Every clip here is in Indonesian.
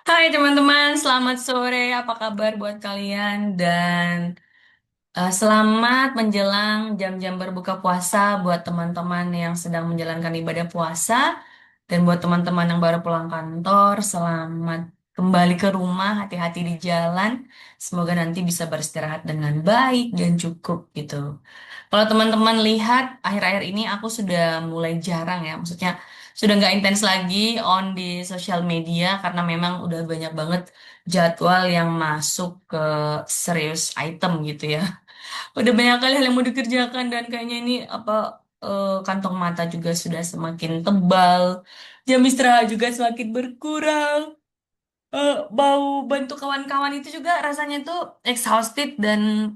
Hai teman-teman, selamat sore. Apa kabar buat kalian? Dan selamat menjelang jam-jam berbuka puasa buat teman-teman yang sedang menjalankan ibadah puasa. Dan buat teman-teman yang baru pulang kantor, selamat kembali ke rumah, hati-hati di jalan. Semoga nanti bisa beristirahat dengan baik dan cukup gitu. Kalau teman-teman lihat, akhir-akhir ini aku sudah mulai jarang ya, maksudnya sudah nggak intens lagi on di sosial media karena memang udah banyak banget jadwal yang masuk ke serius item gitu ya. Udah banyak kali hal yang mau dikerjakan dan kayaknya ini kantong mata juga sudah semakin tebal, jam istirahat juga semakin berkurang. Bau bantu kawan-kawan itu juga rasanya tuh exhausted dan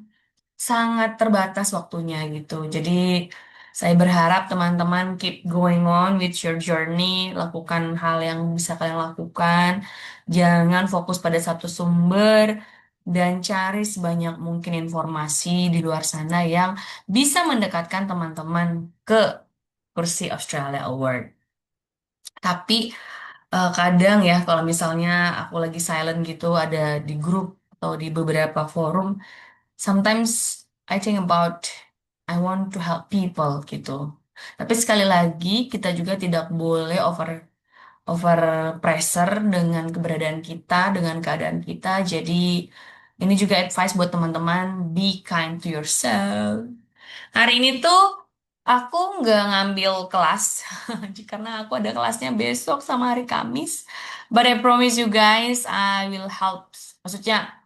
sangat terbatas waktunya gitu. Jadi saya berharap teman-teman keep going on with your journey, lakukan hal yang bisa kalian lakukan. Jangan fokus pada satu sumber dan cari sebanyak mungkin informasi di luar sana yang bisa mendekatkan teman-teman ke kursi Australia Award. Tapi kadang ya kalau misalnya aku lagi silent gitu ada di grup atau di beberapa forum, sometimes I think about I want to help people gitu. Tapi sekali lagi kita juga tidak boleh over over pressure dengan keberadaan kita, dengan keadaan kita. Jadi ini juga advice buat teman-teman, be kind to yourself. Hari ini tuh aku nggak ngambil kelas karena aku ada kelasnya besok sama hari Kamis. But I promise you guys, I will help. Maksudnya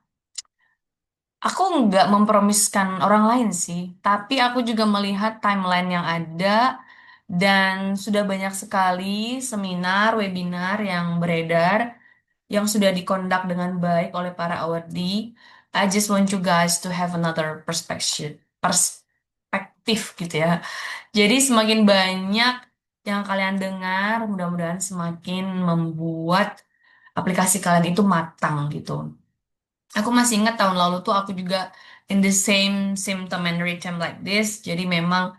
aku nggak mempromiskan orang lain sih, tapi aku juga melihat timeline yang ada dan sudah banyak sekali seminar, webinar yang beredar, yang sudah dikondak dengan baik oleh para awardee. I just want you guys to have another perspektif gitu ya. Jadi semakin banyak yang kalian dengar, mudah-mudahan semakin membuat aplikasi kalian itu matang gitu. Aku masih ingat tahun lalu tuh aku juga in the same symptom and rhythm like this. Jadi memang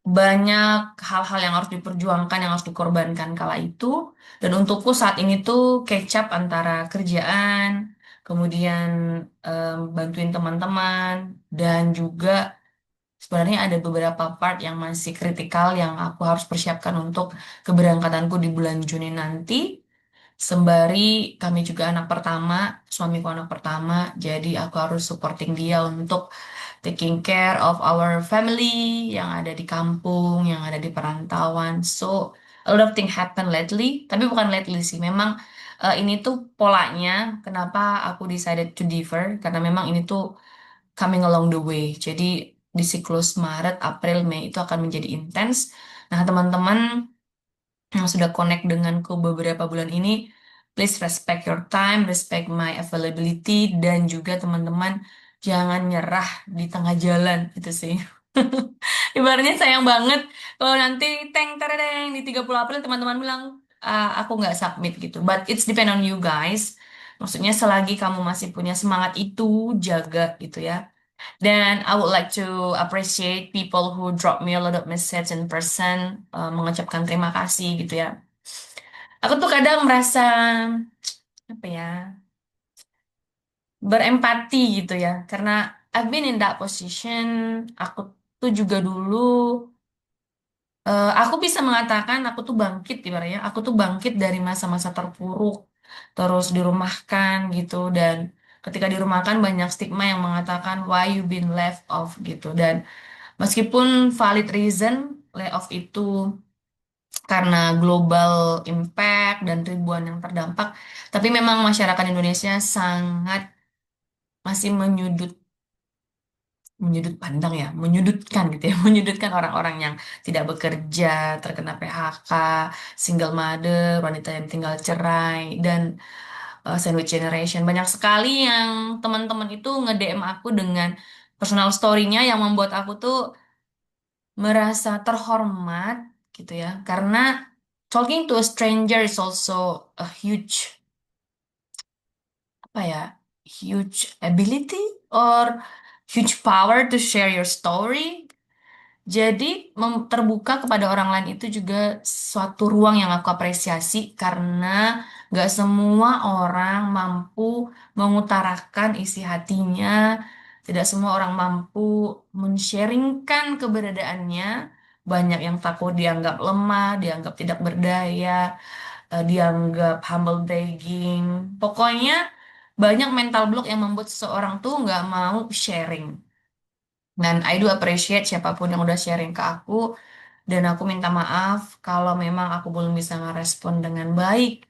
banyak hal-hal yang harus diperjuangkan, yang harus dikorbankan kala itu. Dan untukku saat ini tuh catch up antara kerjaan, kemudian bantuin teman-teman, dan juga sebenarnya ada beberapa part yang masih kritikal yang aku harus persiapkan untuk keberangkatanku di bulan Juni nanti. Sembari kami juga anak pertama, suamiku anak pertama, jadi aku harus supporting dia untuk taking care of our family yang ada di kampung, yang ada di perantauan. So, a lot of things happen lately, tapi bukan lately sih, memang ini tuh polanya, kenapa aku decided to defer, karena memang ini tuh coming along the way. Jadi, di siklus Maret, April, Mei itu akan menjadi intens. Nah, teman-teman yang sudah connect denganku beberapa bulan ini, please respect your time, respect my availability, dan juga teman-teman jangan nyerah di tengah jalan, itu sih. Ibaratnya sayang banget kalau nanti teng tereng di 30 April teman-teman bilang, "Ah, aku nggak submit gitu. But it's depend on you guys. Maksudnya selagi kamu masih punya semangat itu, jaga gitu ya. Dan I would like to appreciate people who drop me a lot of message in person, mengucapkan terima kasih gitu ya. Aku tuh kadang merasa apa ya, berempati gitu ya, karena I've been in that position. Aku tuh juga dulu, aku bisa mengatakan aku tuh bangkit ibaratnya, aku tuh bangkit dari masa-masa terpuruk, terus dirumahkan gitu, dan ketika dirumahkan banyak stigma yang mengatakan why you been left off gitu, dan meskipun valid reason layoff itu karena global impact dan ribuan yang terdampak, tapi memang masyarakat Indonesia sangat masih menyudut pandang ya, menyudutkan gitu ya, menyudutkan orang-orang yang tidak bekerja, terkena PHK, single mother, wanita yang tinggal cerai, dan sandwich generation. Banyak sekali yang teman-teman itu nge-DM aku dengan personal story-nya yang membuat aku tuh merasa terhormat gitu ya, karena talking to a stranger is also a huge apa ya, huge ability or huge power to share your story. Jadi terbuka kepada orang lain itu juga suatu ruang yang aku apresiasi karena nggak semua orang mampu mengutarakan isi hatinya, tidak semua orang mampu men-sharingkan keberadaannya. Banyak yang takut dianggap lemah, dianggap tidak berdaya, dianggap humble bragging. Pokoknya banyak mental block yang membuat seseorang tuh nggak mau sharing. Dan I do appreciate siapapun yang udah sharing ke aku. Dan aku minta maaf kalau memang aku belum bisa ngerespon dengan baik.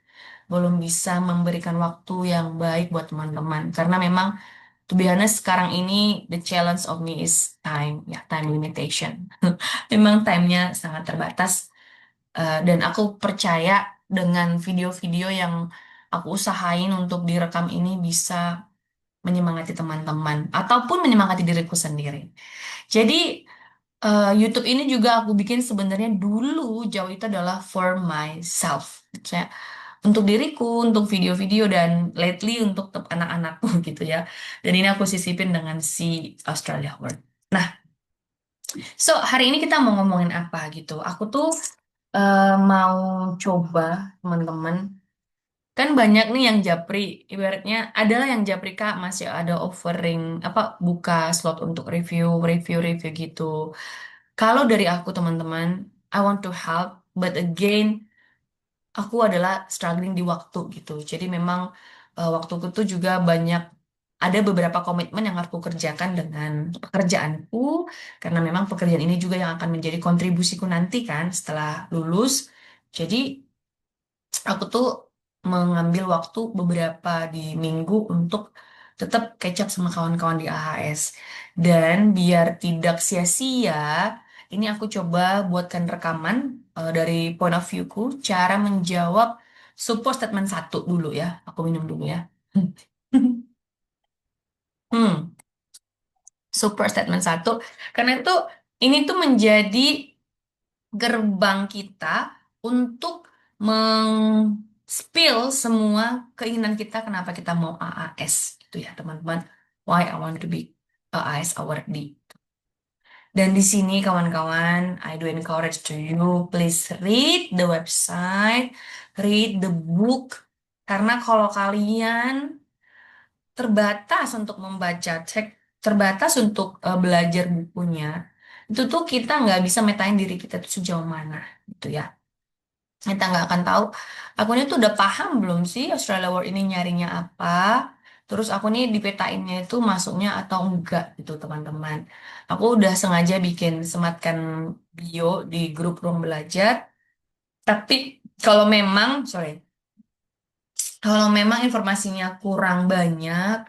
Belum bisa memberikan waktu yang baik buat teman-teman. Karena memang, to be honest, sekarang ini the challenge of me is time. Ya, time limitation. Memang time-nya sangat terbatas. Dan aku percaya dengan video-video yang aku usahain untuk direkam ini bisa menyemangati teman-teman. Ataupun menyemangati diriku sendiri. Jadi, YouTube ini juga aku bikin sebenarnya dulu jauh itu adalah for myself. Saya untuk diriku, untuk video-video dan lately untuk anak-anakku gitu ya. Dan ini aku sisipin dengan si Australia World. Nah, so hari ini kita mau ngomongin apa gitu. Aku tuh mau coba teman-teman. Kan banyak nih yang japri, ibaratnya adalah yang japri Kak masih ada offering apa buka slot untuk review gitu. Kalau dari aku teman-teman, I want to help, but again, aku adalah struggling di waktu gitu. Jadi memang waktuku tuh juga banyak, ada beberapa komitmen yang harus aku kerjakan dengan pekerjaanku, karena memang pekerjaan ini juga yang akan menjadi kontribusiku nanti kan setelah lulus. Jadi aku tuh mengambil waktu beberapa di minggu untuk tetap catch up sama kawan-kawan di AHS. Dan biar tidak sia-sia, ini aku coba buatkan rekaman dari point of view-ku, cara menjawab support statement satu dulu ya. Aku minum dulu ya. Hmm, support statement satu. Karena itu ini tuh menjadi gerbang kita untuk meng-spill semua keinginan kita kenapa kita mau AAS gitu ya teman-teman. Why I want to be AAS awardee. Dan di sini kawan-kawan, I do encourage to you, please read the website, read the book. Karena kalau kalian terbatas untuk membaca, terbatas untuk belajar bukunya, itu tuh kita nggak bisa metain diri kita tuh sejauh mana gitu ya. Kita nggak akan tahu aku ini tuh udah paham belum sih Australia World ini nyarinya apa, terus aku nih dipetainnya itu masuknya atau enggak gitu teman-teman. Aku udah sengaja bikin sematkan bio di grup ruang belajar, tapi kalau memang sorry, kalau memang informasinya kurang banyak,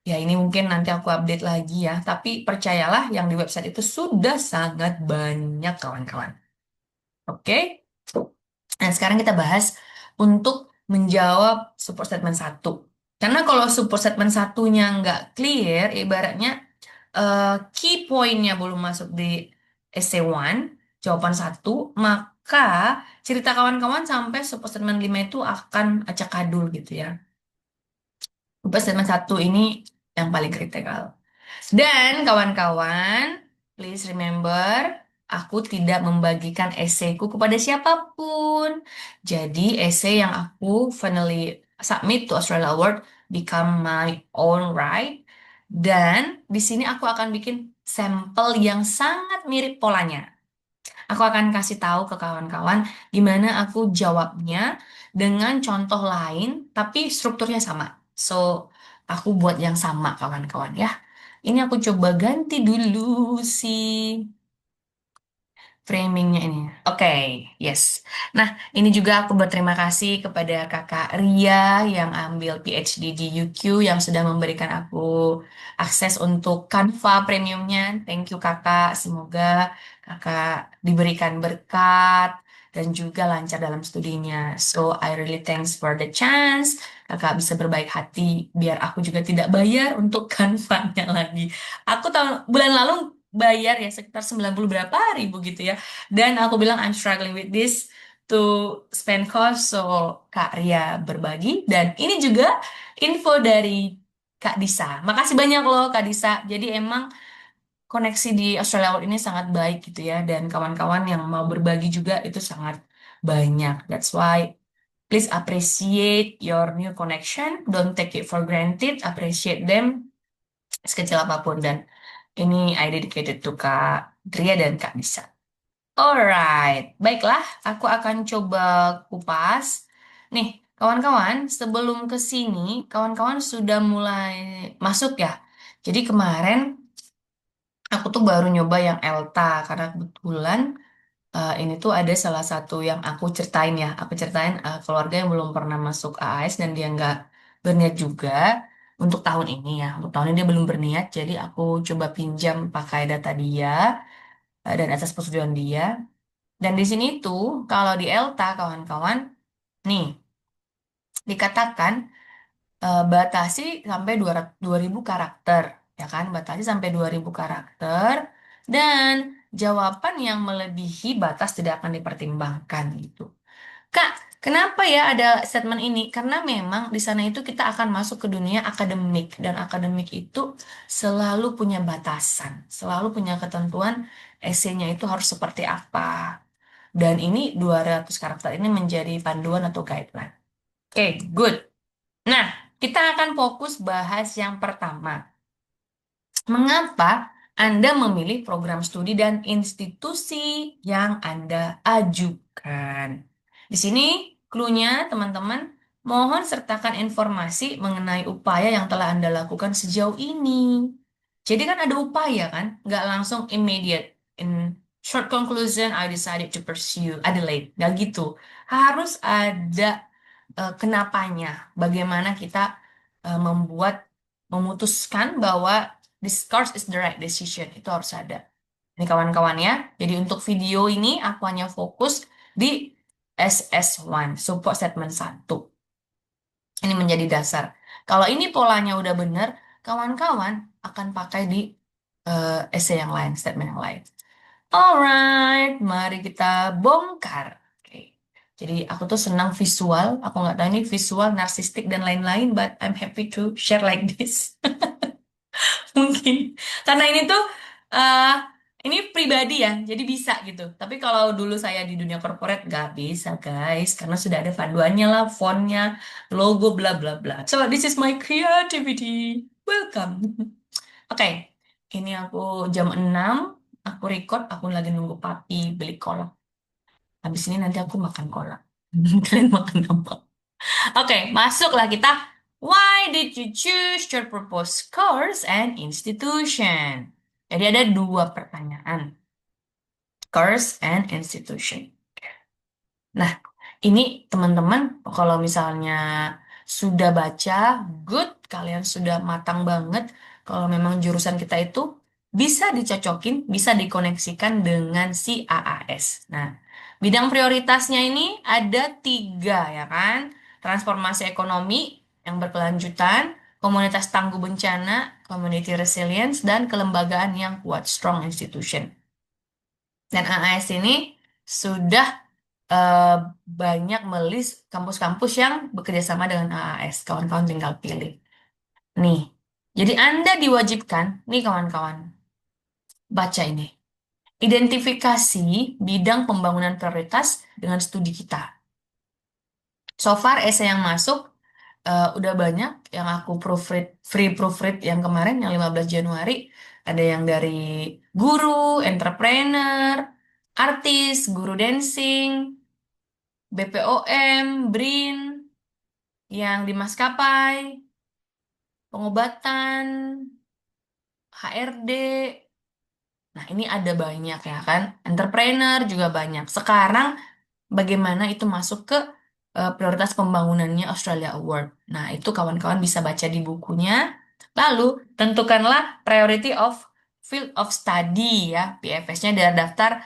ya ini mungkin nanti aku update lagi ya, tapi percayalah yang di website itu sudah sangat banyak kawan-kawan. Oke. Nah, sekarang kita bahas untuk menjawab support statement satu. Karena kalau support statement satunya nggak clear, ibaratnya key pointnya belum masuk di essay one, jawaban satu, maka cerita kawan-kawan sampai support statement 5 itu akan acak adul gitu ya. Support statement satu ini yang paling kritikal. Dan kawan-kawan, please remember, aku tidak membagikan esaiku kepada siapapun. Jadi esai yang aku finally submit to Australia Award become my own right. Dan di sini aku akan bikin sampel yang sangat mirip polanya. Aku akan kasih tahu ke kawan-kawan gimana aku jawabnya dengan contoh lain, tapi strukturnya sama. So, aku buat yang sama kawan-kawan ya. Ini aku coba ganti dulu si framingnya ini. Oke, yes. Nah, ini juga aku berterima kasih kepada kakak Ria yang ambil PhD di UQ yang sudah memberikan aku akses untuk Canva premiumnya. Thank you kakak. Semoga kakak diberikan berkat dan juga lancar dalam studinya. So, I really thanks for the chance. Kakak bisa berbaik hati biar aku juga tidak bayar untuk Canva-nya lagi. Aku tahun bulan lalu bayar ya sekitar 90 berapa ribu gitu ya. Dan aku bilang I'm struggling with this to spend cost. So Kak Ria berbagi. Dan ini juga info dari Kak Disa. Makasih banyak loh Kak Disa. Jadi emang koneksi di Australia World ini sangat baik gitu ya, dan kawan-kawan yang mau berbagi juga itu sangat banyak. That's why please appreciate your new connection, don't take it for granted, appreciate them sekecil apapun. Dan ini I dedicated to Kak Tria dan Kak Nisa. Alright, baiklah, aku akan coba kupas. Nih, kawan-kawan, sebelum ke sini, kawan-kawan sudah mulai masuk ya. Jadi kemarin aku tuh baru nyoba yang Elta karena kebetulan ini tuh ada salah satu yang aku ceritain ya. Aku ceritain keluarga yang belum pernah masuk AAS dan dia nggak berniat juga untuk tahun ini ya. Untuk tahun ini dia belum berniat, jadi aku coba pinjam pakai data dia dan atas persetujuan dia. Dan di sini tuh kalau di Elta kawan-kawan, nih dikatakan batasi sampai 2000 karakter, ya kan? Batasi sampai 2000 karakter dan jawaban yang melebihi batas tidak akan dipertimbangkan gitu. Kak, kenapa ya ada statement ini? Karena memang di sana itu kita akan masuk ke dunia akademik dan akademik itu selalu punya batasan, selalu punya ketentuan esainya itu harus seperti apa. Dan ini 200 karakter ini menjadi panduan atau guideline. Oke, good. Nah, kita akan fokus bahas yang pertama. Mengapa Anda memilih program studi dan institusi yang Anda ajukan? Di sini clue-nya, teman-teman, mohon sertakan informasi mengenai upaya yang telah Anda lakukan sejauh ini. Jadi kan ada upaya kan, nggak langsung immediate. In short conclusion, I decided to pursue Adelaide. Nggak gitu. Harus ada kenapanya. Bagaimana kita memutuskan bahwa this course is the right decision. Itu harus ada. Ini kawan-kawan ya. Jadi untuk video ini aku hanya fokus di SS1, support statement 1. Ini menjadi dasar. Kalau ini polanya udah benar, kawan-kawan akan pakai di essay yang lain, statement yang lain. Alright, mari kita bongkar. Oke. Jadi aku tuh senang visual. Aku nggak tahu ini visual, narsistik, dan lain-lain, but I'm happy to share like this. Mungkin karena ini tuh eh ini pribadi ya, jadi bisa gitu. Tapi kalau dulu saya di dunia corporate nggak bisa guys, karena sudah ada panduannya lah, fontnya, logo, bla bla bla. So this is my creativity. Welcome. Oke, ini aku jam 6, aku record, aku lagi nunggu papi beli kolak. Habis ini nanti aku makan kolak. Kalian makan apa? Oke, masuklah kita. Why did you choose your proposed course and institution? Jadi ada dua pertanyaan. Course and institution. Nah, ini teman-teman, kalau misalnya sudah baca, good, kalian sudah matang banget. Kalau memang jurusan kita itu bisa dicocokin, bisa dikoneksikan dengan si AAS. Nah, bidang prioritasnya ini ada tiga, ya kan? Transformasi ekonomi yang berkelanjutan, komunitas tangguh bencana, community resilience, dan kelembagaan yang kuat, strong institution. Dan AAS ini sudah eh, banyak melis kampus-kampus yang bekerja sama dengan AAS. Kawan-kawan tinggal pilih. Nih, jadi Anda diwajibkan, nih kawan-kawan, baca ini. Identifikasi bidang pembangunan prioritas dengan studi kita. So far, esai yang masuk udah banyak yang aku proofread, free proofread yang kemarin, yang 15 Januari. Ada yang dari guru, entrepreneur, artis, guru dancing, BPOM, BRIN, yang di maskapai, pengobatan, HRD. Nah, ini ada banyak ya kan. Entrepreneur juga banyak. Sekarang bagaimana itu masuk ke prioritas pembangunannya Australia Award. Nah, itu kawan-kawan bisa baca di bukunya. Lalu, tentukanlah priority of field of study ya, PFS-nya dari daftar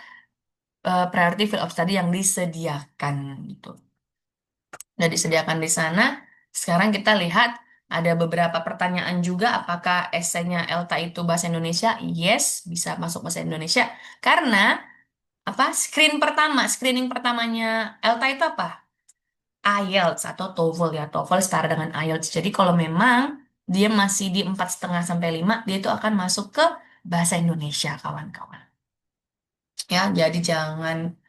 priority field of study yang disediakan gitu. Udah disediakan di sana. Sekarang kita lihat ada beberapa pertanyaan juga. Apakah esainya Elta itu bahasa Indonesia? Yes, bisa masuk bahasa Indonesia. Karena apa? Screening pertamanya Elta itu apa? IELTS atau TOEFL ya. TOEFL setara dengan IELTS. Jadi kalau memang dia masih di 4,5 sampai 5, dia itu akan masuk ke bahasa Indonesia, kawan-kawan. Ya, jadi jangan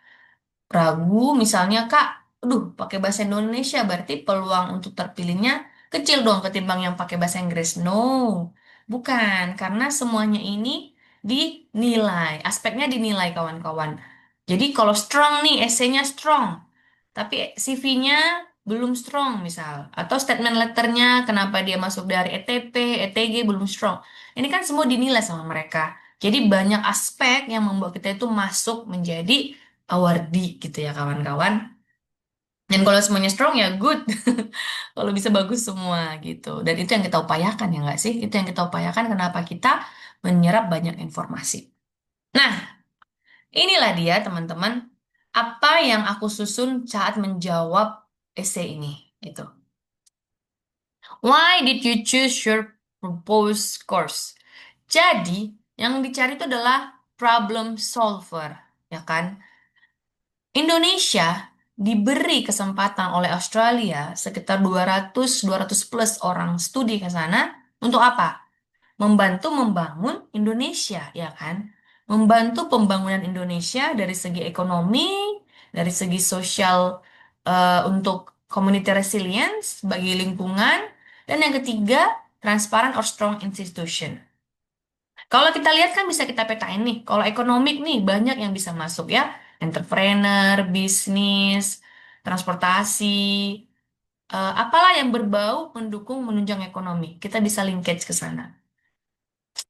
ragu misalnya Kak, aduh pakai bahasa Indonesia berarti peluang untuk terpilihnya kecil dong ketimbang yang pakai bahasa Inggris. No, bukan, karena semuanya ini dinilai, aspeknya dinilai kawan-kawan. Jadi kalau strong nih, esainya strong, tapi CV-nya belum strong misal, atau statement letternya kenapa dia masuk dari ETP, ETG belum strong. Ini kan semua dinilai sama mereka. Jadi banyak aspek yang membuat kita itu masuk menjadi awardee gitu ya kawan-kawan. Dan kalau semuanya strong ya good. Kalau bisa bagus semua gitu. Dan itu yang kita upayakan ya nggak sih? Itu yang kita upayakan kenapa kita menyerap banyak informasi. Nah, inilah dia teman-teman. Apa yang aku susun saat menjawab essay ini. Itu. Why did you choose your proposed course? Jadi, yang dicari itu adalah problem solver, ya kan? Indonesia diberi kesempatan oleh Australia sekitar 200 plus orang studi ke sana untuk apa? Membantu membangun Indonesia, ya kan? Membantu pembangunan Indonesia dari segi ekonomi, dari segi sosial untuk community resilience bagi lingkungan, dan yang ketiga, transparent or strong institution. Kalau kita lihat kan bisa kita petain nih. Kalau ekonomik nih banyak yang bisa masuk ya. Entrepreneur, bisnis, transportasi, apalah yang berbau mendukung menunjang ekonomi. Kita bisa linkage ke sana.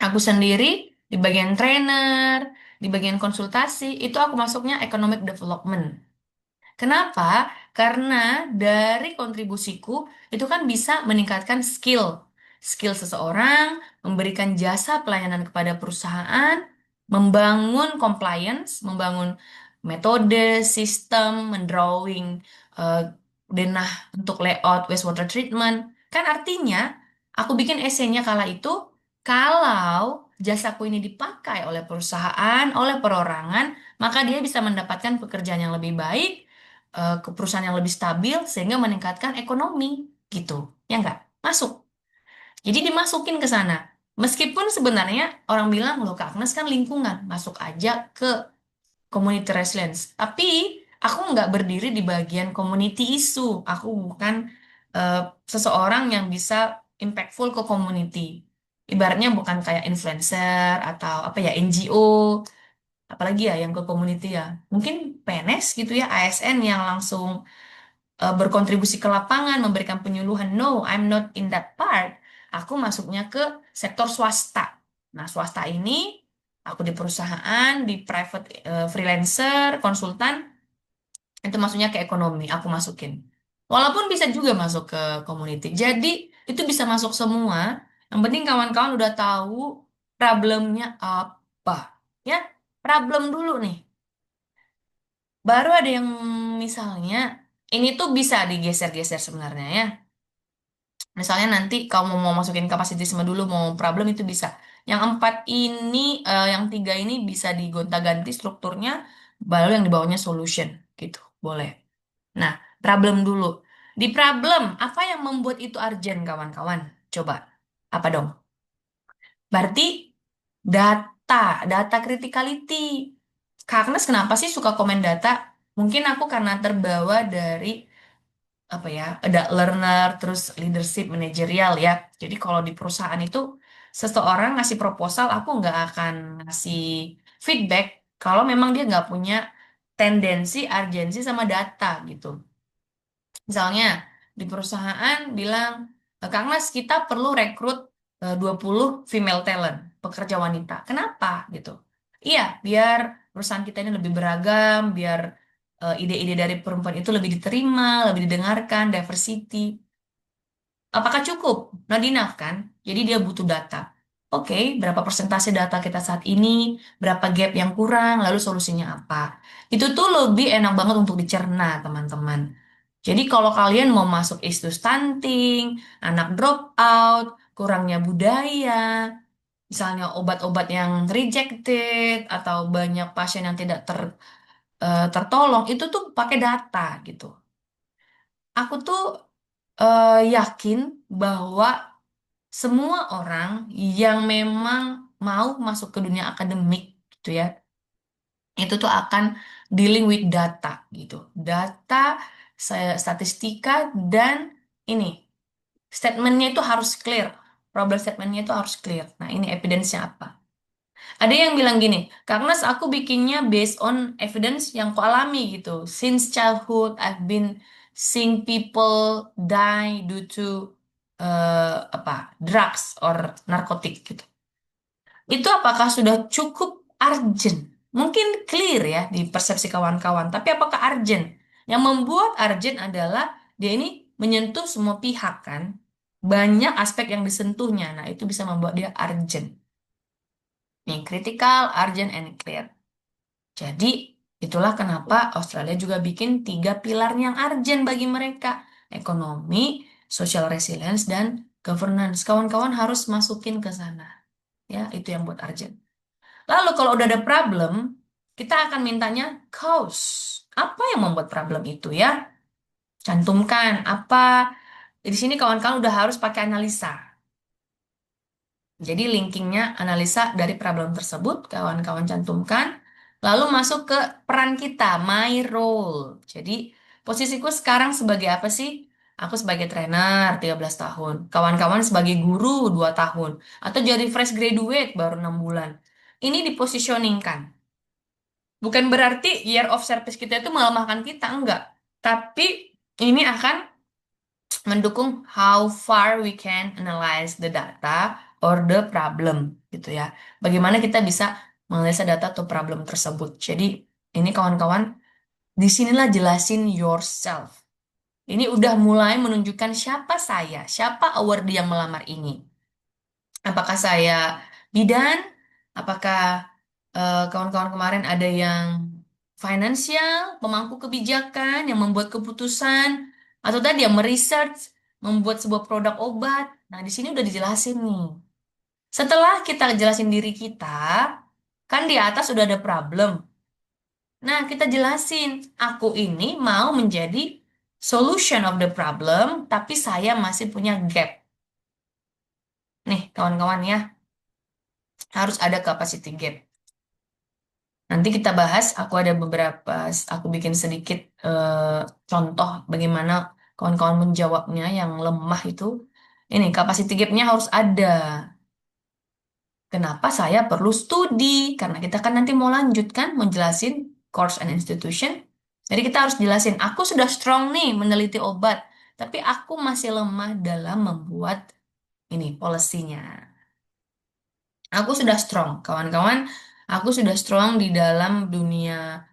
Aku sendiri di bagian trainer, di bagian konsultasi, itu aku masuknya economic development. Kenapa? Karena dari kontribusiku itu kan bisa meningkatkan skill seseorang, memberikan jasa pelayanan kepada perusahaan, membangun compliance, membangun metode, sistem, mendrawing eh, denah untuk layout wastewater treatment. Kan artinya aku bikin esainya kala itu kalau jasaku ini dipakai oleh perusahaan, oleh perorangan, maka dia bisa mendapatkan pekerjaan yang lebih baik, ke perusahaan yang lebih stabil sehingga meningkatkan ekonomi gitu. Ya enggak? Masuk. Jadi dimasukin ke sana. Meskipun sebenarnya orang bilang loh Kak Agnes kan lingkungan, masuk aja ke community resilience. Tapi aku nggak berdiri di bagian community issue. Aku bukan eh, seseorang yang bisa impactful ke community. Ibaratnya bukan kayak influencer atau apa ya NGO, apalagi ya yang ke community ya. Mungkin PNS gitu ya, ASN yang langsung berkontribusi ke lapangan, memberikan penyuluhan. No, I'm not in that part. Aku masuknya ke sektor swasta. Nah, swasta ini aku di perusahaan, di private freelancer, konsultan, itu masuknya ke ekonomi, aku masukin. Walaupun bisa juga masuk ke community. Jadi, itu bisa masuk semua. Yang penting kawan-kawan udah tahu problemnya apa. Ya, problem dulu nih. Baru ada yang misalnya, ini tuh bisa digeser-geser sebenarnya ya. Misalnya nanti kamu mau masukin kapasitisme dulu, mau problem itu bisa. Yang empat ini, yang tiga ini bisa digonta-ganti strukturnya, baru yang di bawahnya solution gitu, boleh. Nah, problem dulu. Di problem, apa yang membuat itu urgent, kawan-kawan? Coba, apa dong? Berarti data, data criticality. Kak Agnes kenapa sih suka komen data? Mungkin aku karena terbawa dari apa ya, ada learner, terus leadership manajerial ya. Jadi kalau di perusahaan itu seseorang ngasih proposal, aku nggak akan ngasih feedback kalau memang dia nggak punya tendensi, urgensi sama data gitu. Misalnya di perusahaan bilang, Kang Mas kita perlu rekrut 20 female talent, pekerja wanita. Kenapa gitu? Iya, biar perusahaan kita ini lebih beragam, biar ide-ide dari perempuan itu lebih diterima, lebih didengarkan, diversity. Apakah cukup? Not enough kan? Jadi dia butuh data. Oke, berapa persentase data kita saat ini, berapa gap yang kurang, lalu solusinya apa? Itu tuh lebih enak banget untuk dicerna, teman-teman. Jadi kalau kalian mau masuk isu stunting, anak drop out, kurangnya budaya, misalnya obat-obat yang rejected, atau banyak pasien yang tidak tertolong, itu tuh pakai data gitu. Aku tuh yakin bahwa semua orang yang memang mau masuk ke dunia akademik gitu ya, itu tuh akan dealing with data gitu. Data, statistika, dan ini statementnya itu harus clear. Problem statementnya itu harus clear. Nah, ini evidence-nya apa? Ada yang bilang gini, karena aku bikinnya based on evidence yang ku alami gitu. Since childhood, I've been seeing people die due to apa drugs or narkotik gitu. Itu apakah sudah cukup urgent? Mungkin clear ya di persepsi kawan-kawan, tapi apakah urgent? Yang membuat urgent adalah dia ini menyentuh semua pihak kan. Banyak aspek yang disentuhnya. Nah, itu bisa membuat dia urgent. Nih, critical, urgent, and clear. Jadi, itulah kenapa Australia juga bikin 3 pilar yang urgent bagi mereka. Ekonomi, social resilience, dan governance. Kawan-kawan harus masukin ke sana. Ya, itu yang buat urgent. Lalu kalau udah ada problem, kita akan mintanya cause. Apa yang membuat problem itu ya? Cantumkan apa. Di sini kawan-kawan udah harus pakai analisa. Jadi linkingnya analisa dari problem tersebut, kawan-kawan cantumkan. Lalu masuk ke peran kita, my role. Jadi posisiku sekarang sebagai apa sih? Aku sebagai trainer 13 tahun. Kawan-kawan sebagai guru 2 tahun. Atau jadi fresh graduate baru 6 bulan. Ini dipositioningkan. Bukan berarti year of service kita itu melemahkan kita, enggak. Tapi ini akan mendukung how far we can analyze the data or the problem gitu ya. Bagaimana kita bisa menganalisa data atau problem tersebut. Jadi ini kawan-kawan, disinilah jelasin yourself. Ini udah mulai menunjukkan siapa saya, siapa award yang melamar ini. Apakah saya bidan? Apakah kawan-kawan kemarin ada yang financial, pemangku kebijakan, yang membuat keputusan, atau tadi yang meresearch, membuat sebuah produk obat. Nah, di sini udah dijelasin nih. Setelah kita jelasin diri kita, kan di atas udah ada problem. Nah, kita jelasin, aku ini mau menjadi solution of the problem, tapi saya masih punya gap. Nih, kawan-kawan ya, harus ada capacity gap. Nanti kita bahas, aku ada beberapa, aku bikin sedikit contoh bagaimana kawan-kawan menjawabnya yang lemah itu. Ini capacity gap-nya harus ada. Kenapa saya perlu studi? Karena kita kan nanti mau lanjut kan, mau jelasin course and institution. Jadi kita harus jelasin, aku sudah strong nih meneliti obat, tapi aku masih lemah dalam membuat ini polisinya. Aku sudah strong, kawan-kawan. Aku sudah strong di dalam dunia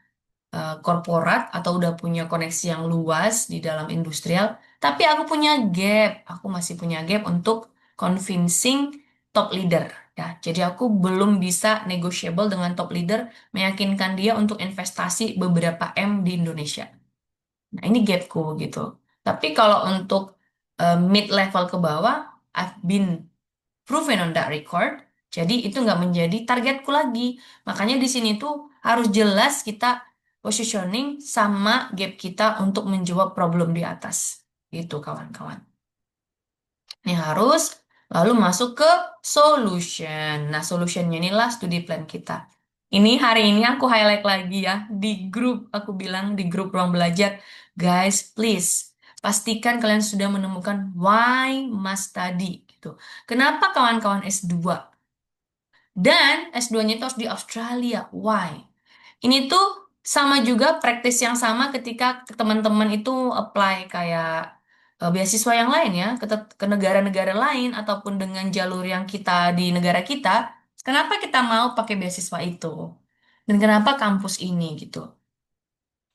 korporat atau udah punya koneksi yang luas di dalam industrial, tapi aku punya gap. Aku masih punya gap untuk convincing top leader. Ya, jadi aku belum bisa negotiable dengan top leader, meyakinkan dia untuk investasi beberapa M di Indonesia. Nah, ini gapku gitu. Tapi kalau untuk mid level ke bawah, I've been proven on that record. Jadi itu nggak menjadi targetku lagi. Makanya di sini tuh harus jelas kita positioning sama gap kita untuk menjawab problem di atas. Itu kawan-kawan. Ini harus lalu masuk ke solution. Nah, solutionnya inilah studi plan kita. Ini hari ini aku highlight lagi ya di grup. Aku bilang di grup ruang belajar, guys, please pastikan kalian sudah menemukan why must study gitu. Kenapa kawan-kawan S2? Dan S2-nya itu harus di Australia. Why? Ini tuh sama juga praktis yang sama ketika teman-teman itu apply kayak beasiswa yang lain ya, ke negara-negara lain ataupun dengan jalur yang kita di negara kita. Kenapa kita mau pakai beasiswa itu? Dan kenapa kampus ini gitu?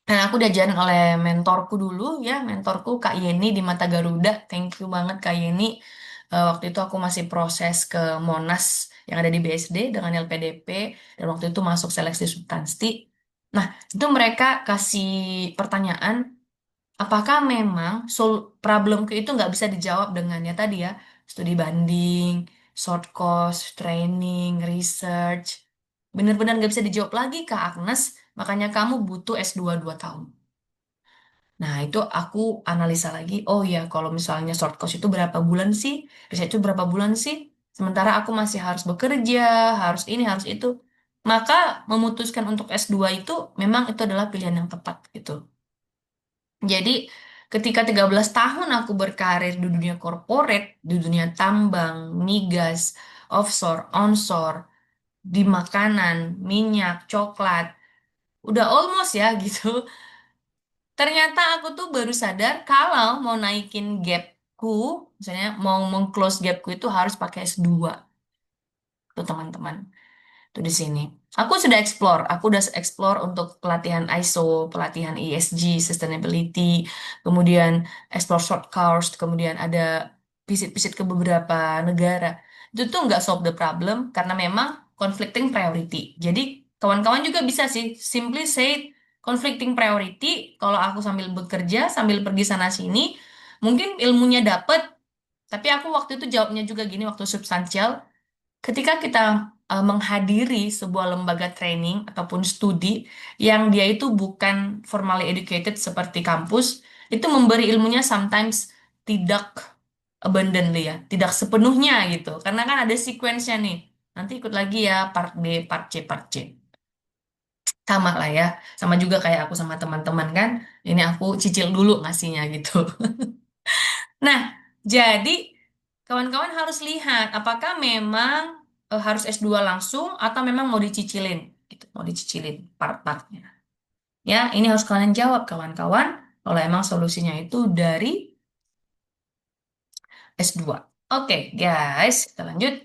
Nah, aku diajarin oleh mentorku dulu ya, mentorku Kak Yeni di Mata Garuda. Thank you banget Kak Yeni. Waktu itu aku masih proses ke Monas yang ada di BSD dengan LPDP dan waktu itu masuk seleksi substansi. Nah, itu mereka kasih pertanyaan, apakah memang problemku itu nggak bisa dijawab dengan ya tadi ya, studi banding, short course, training, research. Benar-benar nggak bisa dijawab lagi Kak Agnes, makanya kamu butuh S2 2 tahun. Nah, itu aku analisa lagi. Oh ya, kalau misalnya short course itu berapa bulan sih? Riset itu berapa bulan sih? Sementara aku masih harus bekerja, harus ini, harus itu. Maka memutuskan untuk S2 itu memang itu adalah pilihan yang tepat gitu. Jadi ketika 13 tahun aku berkarir di dunia corporate, di dunia tambang, migas, offshore, onshore, di makanan, minyak, coklat, udah almost ya gitu. Ternyata aku tuh baru sadar kalau mau naikin gapku, misalnya mau meng-close gapku itu harus pakai S2 tuh teman-teman. Itu di sini. Aku udah explore untuk pelatihan ISO, pelatihan ESG, sustainability, kemudian explore short course, kemudian ada visit-visit ke beberapa negara. Itu tuh nggak solve the problem karena memang conflicting priority. Jadi kawan-kawan juga bisa sih simply say conflicting priority. Kalau aku sambil bekerja, sambil pergi sana sini, mungkin ilmunya dapet, tapi aku waktu itu jawabnya juga gini waktu substansial. Ketika kita menghadiri sebuah lembaga training ataupun studi yang dia itu bukan formally educated seperti kampus, itu memberi ilmunya sometimes tidak abundantly ya, tidak sepenuhnya gitu. Karena kan ada sequence-nya nih. Nanti ikut lagi ya part B, part C, part C. Sama lah ya. Sama juga kayak aku sama teman-teman kan. Ini aku cicil dulu ngasihnya gitu. Nah, jadi kawan-kawan harus lihat apakah memang harus S2 langsung atau memang mau dicicilin gitu, mau dicicilin part-partnya. Ya, ini harus kalian jawab kawan-kawan kalau emang solusinya itu dari S2. Oke, guys, kita lanjut.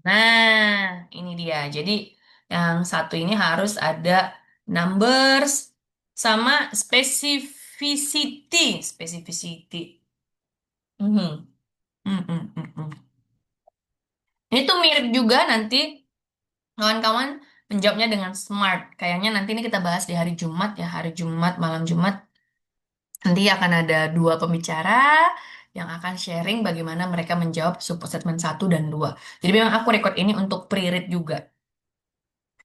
Nah, ini dia. Jadi yang satu ini harus ada numbers sama specificity, specificity. Mhm. Mm, mm, mm, mm. Ini tuh mirip juga nanti kawan-kawan menjawabnya dengan smart. Kayaknya nanti ini kita bahas di hari Jumat ya, hari Jumat, malam Jumat. Nanti akan ada dua pembicara yang akan sharing bagaimana mereka menjawab support statement 1 dan 2. Jadi memang aku record ini untuk pre-read juga.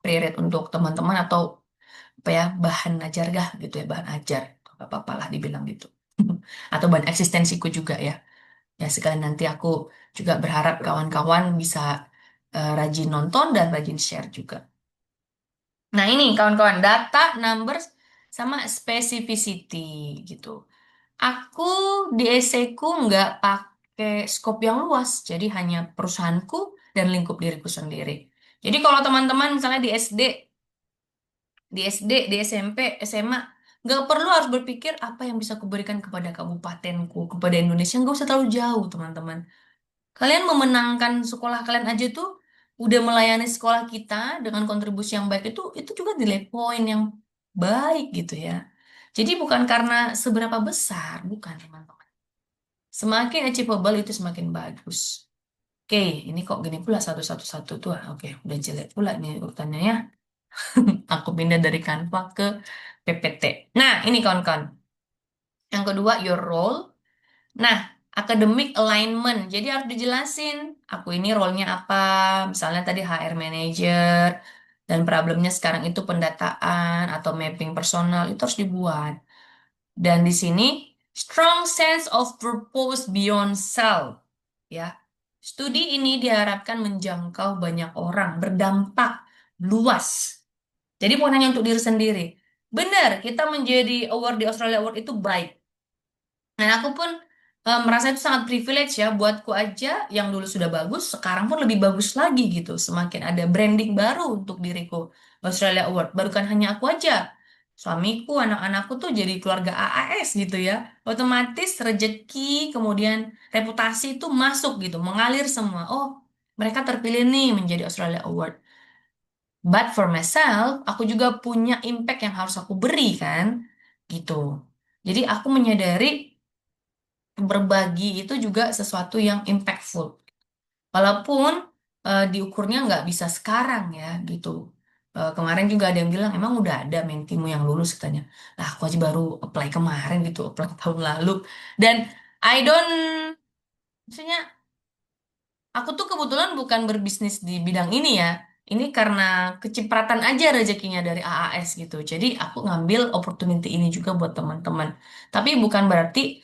Pre-read untuk teman-teman atau apa ya, bahan ajar gah gitu ya, bahan ajar. Gak apa-apa lah dibilang gitu. Atau bahan eksistensiku juga ya. Ya sekalian nanti aku juga berharap kawan-kawan bisa rajin nonton dan rajin share juga. Nah, ini kawan-kawan, data, numbers, sama specificity gitu. Aku di esaiku nggak pakai scope yang luas, jadi hanya perusahaanku dan lingkup diriku sendiri. Jadi kalau teman-teman misalnya di SMP, SMA, nggak perlu harus berpikir apa yang bisa kuberikan kepada kabupatenku, kepada Indonesia, nggak usah terlalu jauh, teman-teman. Kalian memenangkan sekolah kalian aja tuh udah melayani sekolah kita dengan kontribusi yang baik itu juga nilai poin yang baik gitu ya. Jadi bukan karena seberapa besar, bukan teman-teman. Semakin achievable itu semakin bagus. Oke, ini kok gini pula satu-satu-satu tuh. Oke, udah jelek pula nih urutannya ya. Aku pindah dari Canva ke PPT. Nah, ini kawan-kawan. Yang kedua, your role. Nah, academic alignment. Jadi harus dijelasin, aku ini role-nya apa. Misalnya tadi HR manager, dan problemnya sekarang itu pendataan atau mapping personal, itu harus dibuat. Dan di sini, strong sense of purpose beyond self. Ya, studi ini diharapkan menjangkau banyak orang, berdampak luas. Jadi bukan hanya untuk diri sendiri. Benar, kita menjadi award di Australia Award itu baik. Dan aku pun merasa itu sangat privilege ya buatku aja yang dulu sudah bagus, sekarang pun lebih bagus lagi gitu. Semakin ada branding baru untuk diriku. Australia Award, bukan hanya aku aja. Suamiku, anak-anakku tuh jadi keluarga AAS gitu ya. Otomatis rezeki, kemudian reputasi itu masuk gitu, mengalir semua. Oh, mereka terpilih nih menjadi Australia Award. But for myself, aku juga punya impact yang harus aku beri kan, gitu. Jadi aku menyadari berbagi itu juga sesuatu yang impactful. Walaupun diukurnya nggak bisa sekarang ya gitu. Kemarin juga ada yang bilang emang udah ada mentimu yang lulus katanya. Lah aku aja baru apply kemarin gitu, apply tahun lalu. Dan I don't, maksudnya aku tuh kebetulan bukan berbisnis di bidang ini ya. Ini karena kecipratan aja rezekinya dari AAS gitu. Jadi aku ngambil opportunity ini juga buat teman-teman. Tapi bukan berarti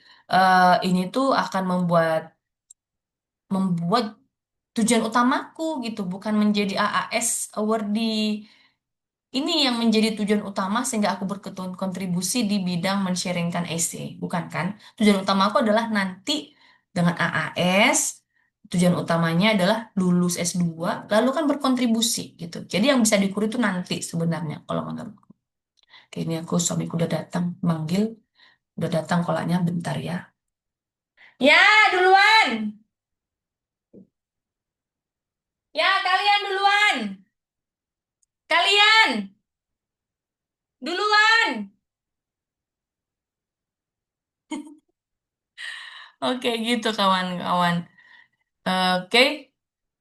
ini tuh akan membuat membuat tujuan utamaku gitu, bukan menjadi AAS awardee. Ini yang menjadi tujuan utama sehingga aku berkontribusi di bidang men-sharingkan essay, bukan kan? Tujuan utama aku adalah nanti dengan AAS, tujuan utamanya adalah lulus S2, lalu kan berkontribusi gitu. Jadi yang bisa diukur itu nanti sebenarnya kalau menurutku. Kayak ini aku suamiku udah datang, manggil, udah datang kolaknya bentar ya. Ya, duluan. Ya, kalian duluan. Kalian duluan. Oke, gitu kawan-kawan. Oke.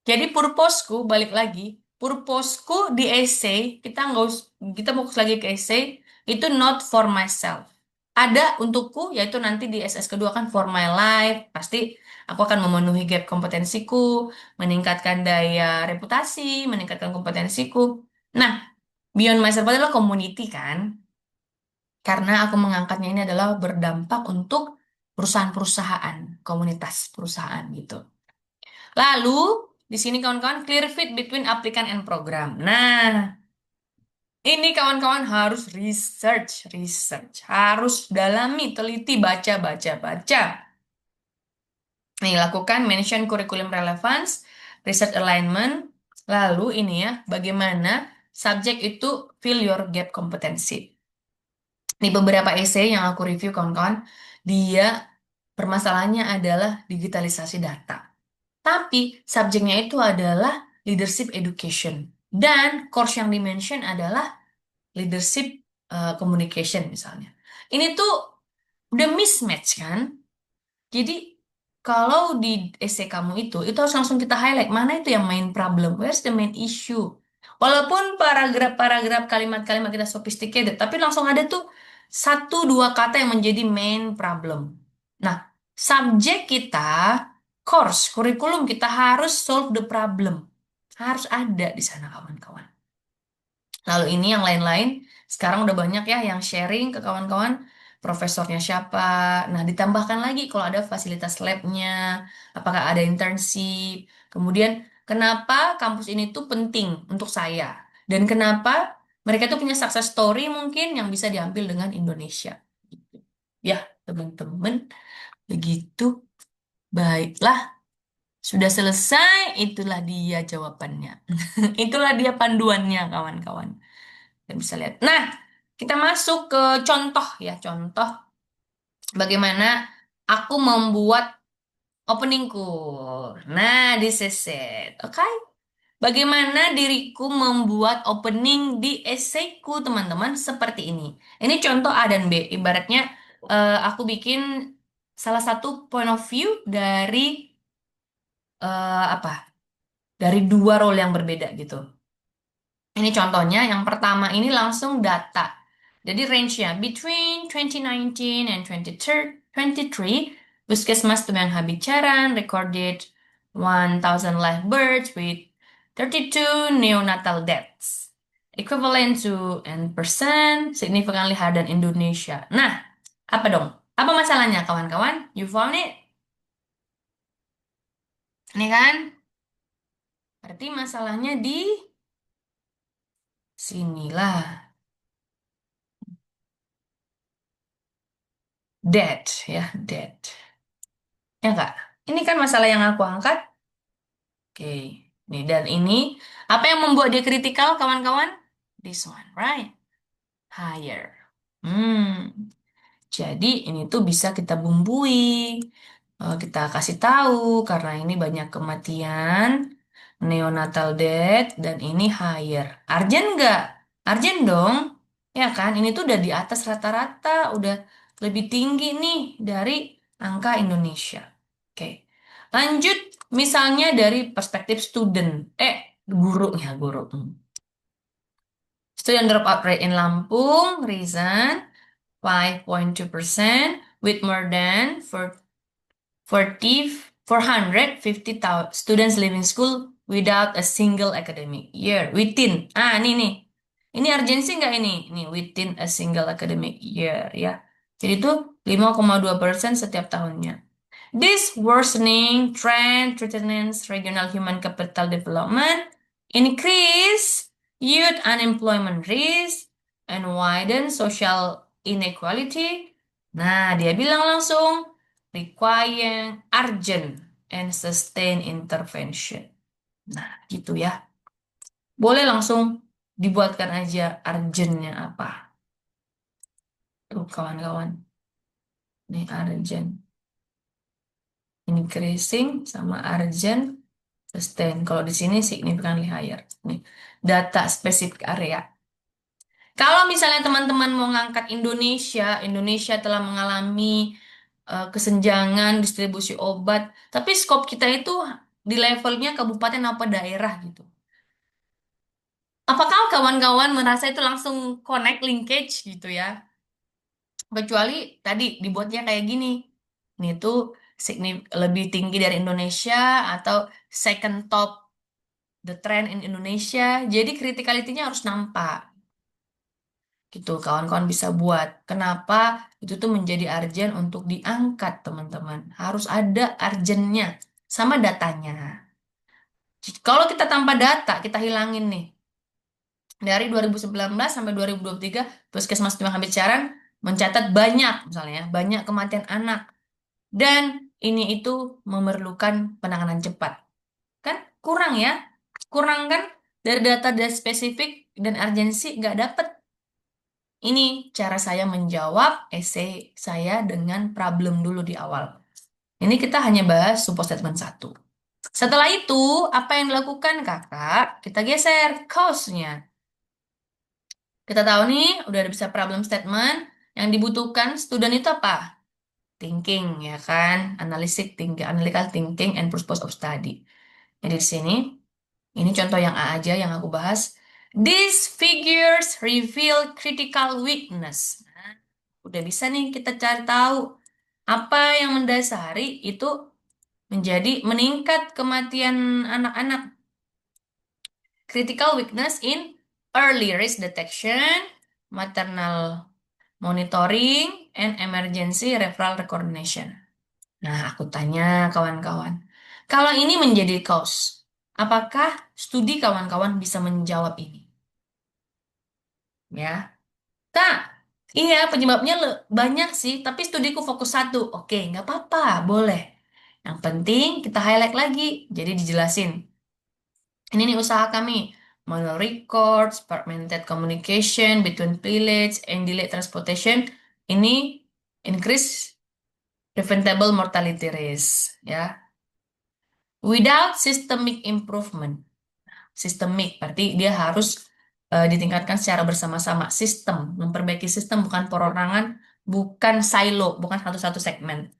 Jadi purposeku balik lagi, purposeku di essay kita nggak kita fokus lagi ke essay itu not for myself. Ada untukku yaitu nanti di SS kedua kan for my life pasti aku akan memenuhi gap kompetensiku, meningkatkan daya reputasi, meningkatkan kompetensiku. Nah, beyond myself adalah community kan, karena aku mengangkatnya ini adalah berdampak untuk perusahaan-perusahaan, komunitas perusahaan gitu. Lalu, di sini kawan-kawan clear fit between applicant and program. Nah, ini kawan-kawan harus research, harus dalami, teliti, baca, baca, baca. Nih, lakukan mention curriculum relevance, research alignment, lalu ini ya, bagaimana subjek itu fill your gap kompetensi. Nih beberapa essay yang aku review kawan-kawan, dia permasalahannya adalah digitalisasi data. Tapi subjeknya itu adalah leadership education. Dan course yang dimention adalah leadership communication misalnya. Ini tuh udah mismatch kan? Jadi kalau di essay kamu itu harus langsung kita highlight mana itu yang main problem, where's the main issue. Walaupun paragraf-paragraf kalimat-kalimat kita sophisticated, tapi langsung ada tuh satu dua kata yang menjadi main problem. Nah, subjek kita, course, kurikulum kita harus solve the problem. Harus ada di sana kawan-kawan. Lalu ini yang lain-lain, sekarang udah banyak ya yang sharing ke kawan-kawan, profesornya siapa. Nah, ditambahkan lagi kalau ada fasilitas labnya, apakah ada internship. Kemudian, kenapa kampus ini tuh penting untuk saya. Dan kenapa mereka tuh punya success story mungkin yang bisa diambil dengan Indonesia. Ya, teman-teman, begitu. Baiklah, sudah selesai. Itulah dia jawabannya. Itulah dia panduannya, kawan-kawan. Kita bisa lihat. Nah, kita masuk ke contoh ya, contoh bagaimana aku membuat openingku. Nah, this is it. Oke. Bagaimana diriku membuat opening di esaiku, teman-teman, seperti ini. Ini contoh A dan B. Ibaratnya aku bikin salah satu point of view dari apa? Dari dua role yang berbeda gitu. Ini contohnya, yang pertama ini langsung data. Jadi range-nya between 2019 and 2023, Puskesmas Tumiang Habicharan recorded 1,000 live births with 32 neonatal deaths, equivalent to N% significantly higher than Indonesia. Nah, apa dong? Apa masalahnya kawan-kawan? You found it? Ini kan? Berarti masalahnya di sinilah. Dead, ya, dead. Ya enggak? Ini kan masalah yang aku angkat. Oke. Nih, dan ini, apa yang membuat dia kritikal, kawan-kawan? This one, right? Higher. Hmm. Jadi ini tuh bisa kita bumbui, kita kasih tahu karena ini banyak kematian, neonatal death, dan ini higher. Arjen nggak? Arjen dong, ya kan? Ini tuh udah di atas rata-rata, udah lebih tinggi nih dari angka Indonesia. Oke, lanjut misalnya dari perspektif student, gurunya guru. Student dropout rate in Lampung, reason 5.2% with more than 450,000 students leaving school without a single academic year. Within, nih. Ini urgensi nggak ini? Ini within a single academic year ya. Jadi itu 5,2% setiap tahunnya. This worsening trend threatens regional human capital development, increase youth unemployment risk, and widen social inequality. Nah, dia bilang langsung require urgent and sustained intervention. Nah, gitu ya. Boleh langsung dibuatkan aja urgentnya apa. Tuh, kawan-kawan. Ini urgent. Increasing sama urgent sustain. Kalau di sini significantly higher. Nih, data spesifik area. Kalau misalnya teman-teman mau ngangkat Indonesia, Indonesia telah mengalami kesenjangan distribusi obat, tapi skop kita itu di levelnya kabupaten apa daerah gitu. Apakah kawan-kawan merasa itu langsung connect linkage gitu ya? Kecuali tadi dibuatnya kayak gini. Ini tuh lebih tinggi dari Indonesia atau second top the trend in Indonesia. Jadi criticality-nya harus nampak. Gitu, kawan-kawan bisa buat. Kenapa itu tuh menjadi urgent untuk diangkat, teman-teman. Harus ada urgentnya sama datanya. Kalau kita tanpa data, kita hilangin nih. Dari 2019 sampai 2023, Puskesmas Timah Bicaran mencatat banyak, misalnya ya, banyak kematian anak. Dan ini itu memerlukan penanganan cepat. Kan kurang ya? Kurang kan? Dari data spesifik dan urgensi nggak dapet. Ini cara saya menjawab esai saya dengan problem dulu di awal. Ini kita hanya bahas support statement satu. Setelah itu, apa yang dilakukan kakak? Kita geser cause-nya. Kita tahu nih, udah ada bisa problem statement. Yang dibutuhkan student itu apa? Thinking, ya kan? Analytic thinking, analytical thinking, and purpose of study. Jadi di sini, ini contoh yang A aja yang aku bahas. These figures reveal critical weakness. Nah, udah bisa nih kita cari tahu apa yang mendasari itu menjadi meningkat kematian anak-anak. Critical weakness in early risk detection, maternal monitoring, and emergency referral coordination. Nah, aku tanya kawan-kawan, kalau ini menjadi cause, apakah studi kawan-kawan bisa menjawab ini? Ya, Kak, iya penyebabnya banyak sih, tapi studiku fokus satu. Oke, nggak apa-apa, boleh. Yang penting kita highlight lagi, jadi dijelasin. Ini nih usaha kami. Manual records, fragmented communication between village, and delayed transportation. Ini increase preventable mortality risk. Ya. Without systemic improvement. Systemic, berarti dia harus ditingkatkan secara bersama-sama. Sistem, memperbaiki sistem bukan perorangan, bukan silo, bukan satu-satu segmen.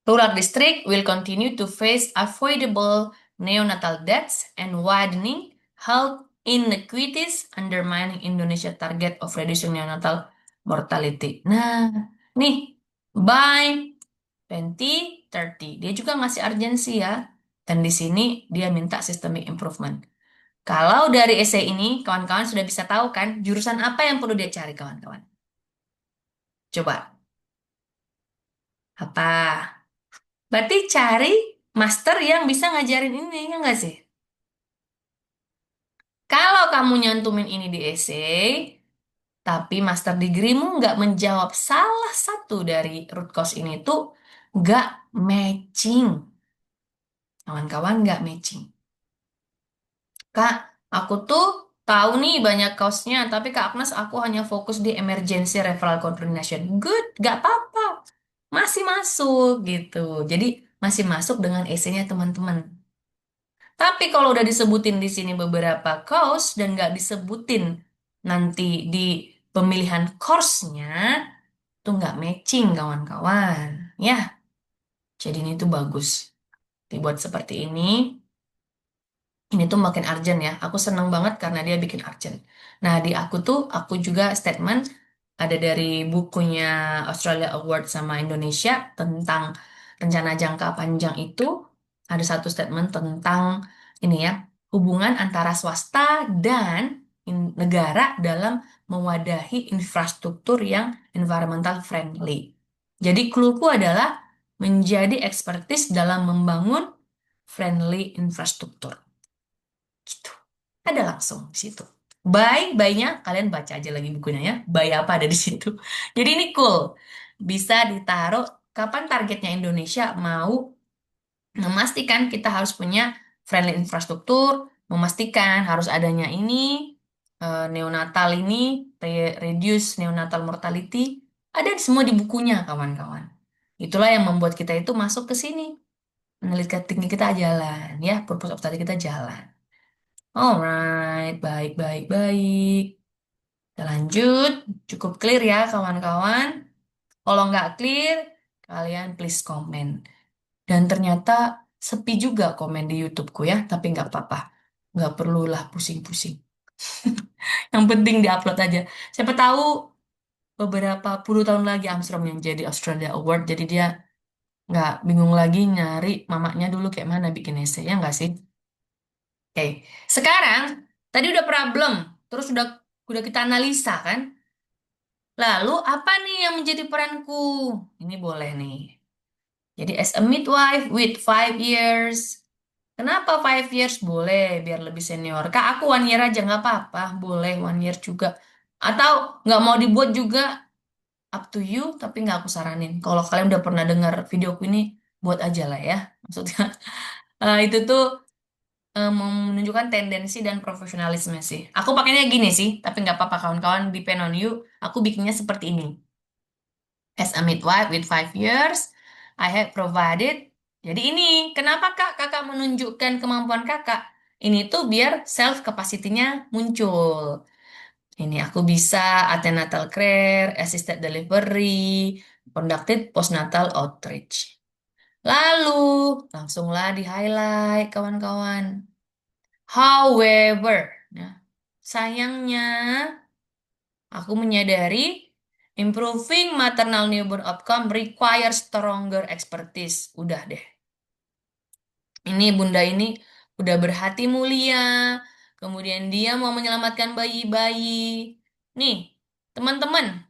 Rural district will continue to face avoidable neonatal deaths and widening health inequities, undermining Indonesia target of reducing neonatal mortality. Nah, nih, by 2030, dia juga ngasih urgensi ya. Dan di sini dia minta systemic improvement. Kalau dari essay ini, kawan-kawan sudah bisa tahu kan, jurusan apa yang perlu dia cari, kawan-kawan? Coba, apa? Berarti cari master yang bisa ngajarin ini, ya nggak sih? Kalau kamu nyantumin ini di essay, tapi master degreemu nggak menjawab salah satu dari root cause ini tuh nggak matching. Kawan-kawan nggak matching. Kak, aku tuh tahu nih banyak cause-nya, tapi Kak Agnes aku hanya fokus di emergency referral coordination. Good, nggak apa-apa. Masih masuk gitu. Jadi masih masuk dengan essay-nya teman-teman. Tapi kalau udah disebutin di sini beberapa course dan nggak disebutin nanti di pemilihan course-nya, tuh nggak matching kawan-kawan. Ya, jadi ini tuh bagus. Dibuat seperti ini tuh makin urgent ya. Aku seneng banget karena dia bikin urgent. Nah, di aku tuh, aku juga statement ada dari bukunya Australia Award sama Indonesia tentang rencana jangka panjang itu. Ada satu statement tentang ini ya, hubungan antara swasta dan negara dalam mewadahi infrastruktur yang environmental friendly. Jadi clue adalah menjadi expertise dalam membangun friendly infrastruktur. Gitu. Ada langsung di situ. By-nya kalian baca aja lagi bukunya ya. By apa ada di situ. Jadi ini cool. Bisa ditaruh kapan targetnya Indonesia mau memastikan kita harus punya friendly infrastruktur, memastikan harus adanya ini, neonatal ini, reduce neonatal mortality, ada semua di bukunya, kawan-kawan. Itulah yang membuat kita itu masuk ke sini. Meneliti teknik kita jalan, ya, purpose of study kita jalan. Alright, baik, baik, baik. Kita lanjut, cukup clear ya, kawan-kawan. Kalau nggak clear, kalian please komen. Dan ternyata sepi juga komen di YouTubeku ya, tapi nggak apa-apa. Nggak perlulah pusing-pusing. Yang penting diupload aja. Siapa tahu beberapa puluh tahun lagi Armstrong yang jadi Australia Award, jadi dia nggak bingung lagi nyari mamanya dulu kayak mana bikin essay, ya nggak sih? Oke, sekarang tadi udah problem, terus udah kita analisa kan? Lalu apa nih yang menjadi peranku? Ini boleh nih. Jadi as a midwife with 5 years. Kenapa 5 years? Boleh, biar lebih senior. Kak, aku 1 year aja, nggak apa-apa. Boleh, 1 year juga. Atau nggak mau dibuat juga, up to you, tapi nggak aku saranin. Kalau kalian udah pernah dengar videoku ini, buat aja lah ya. Maksudnya, itu tuh menunjukkan tendensi dan profesionalisme sih. Aku pakainya gini sih, tapi nggak apa-apa kawan-kawan, depend on you. Aku bikinnya seperti ini. As a midwife with 5 years, I have provided. Jadi ini, kenapa Kak? Kakak menunjukkan kemampuan Kakak. Ini tuh biar self capacity-nya muncul. Ini aku bisa antenatal care, assisted delivery, conducted postnatal outreach. Lalu, langsunglah di-highlight kawan-kawan. However, ya, sayangnya aku menyadari improving maternal newborn outcome requires stronger expertise. Udah deh. Ini bunda ini udah berhati mulia. Kemudian dia mau menyelamatkan bayi-bayi. Nih, teman-teman,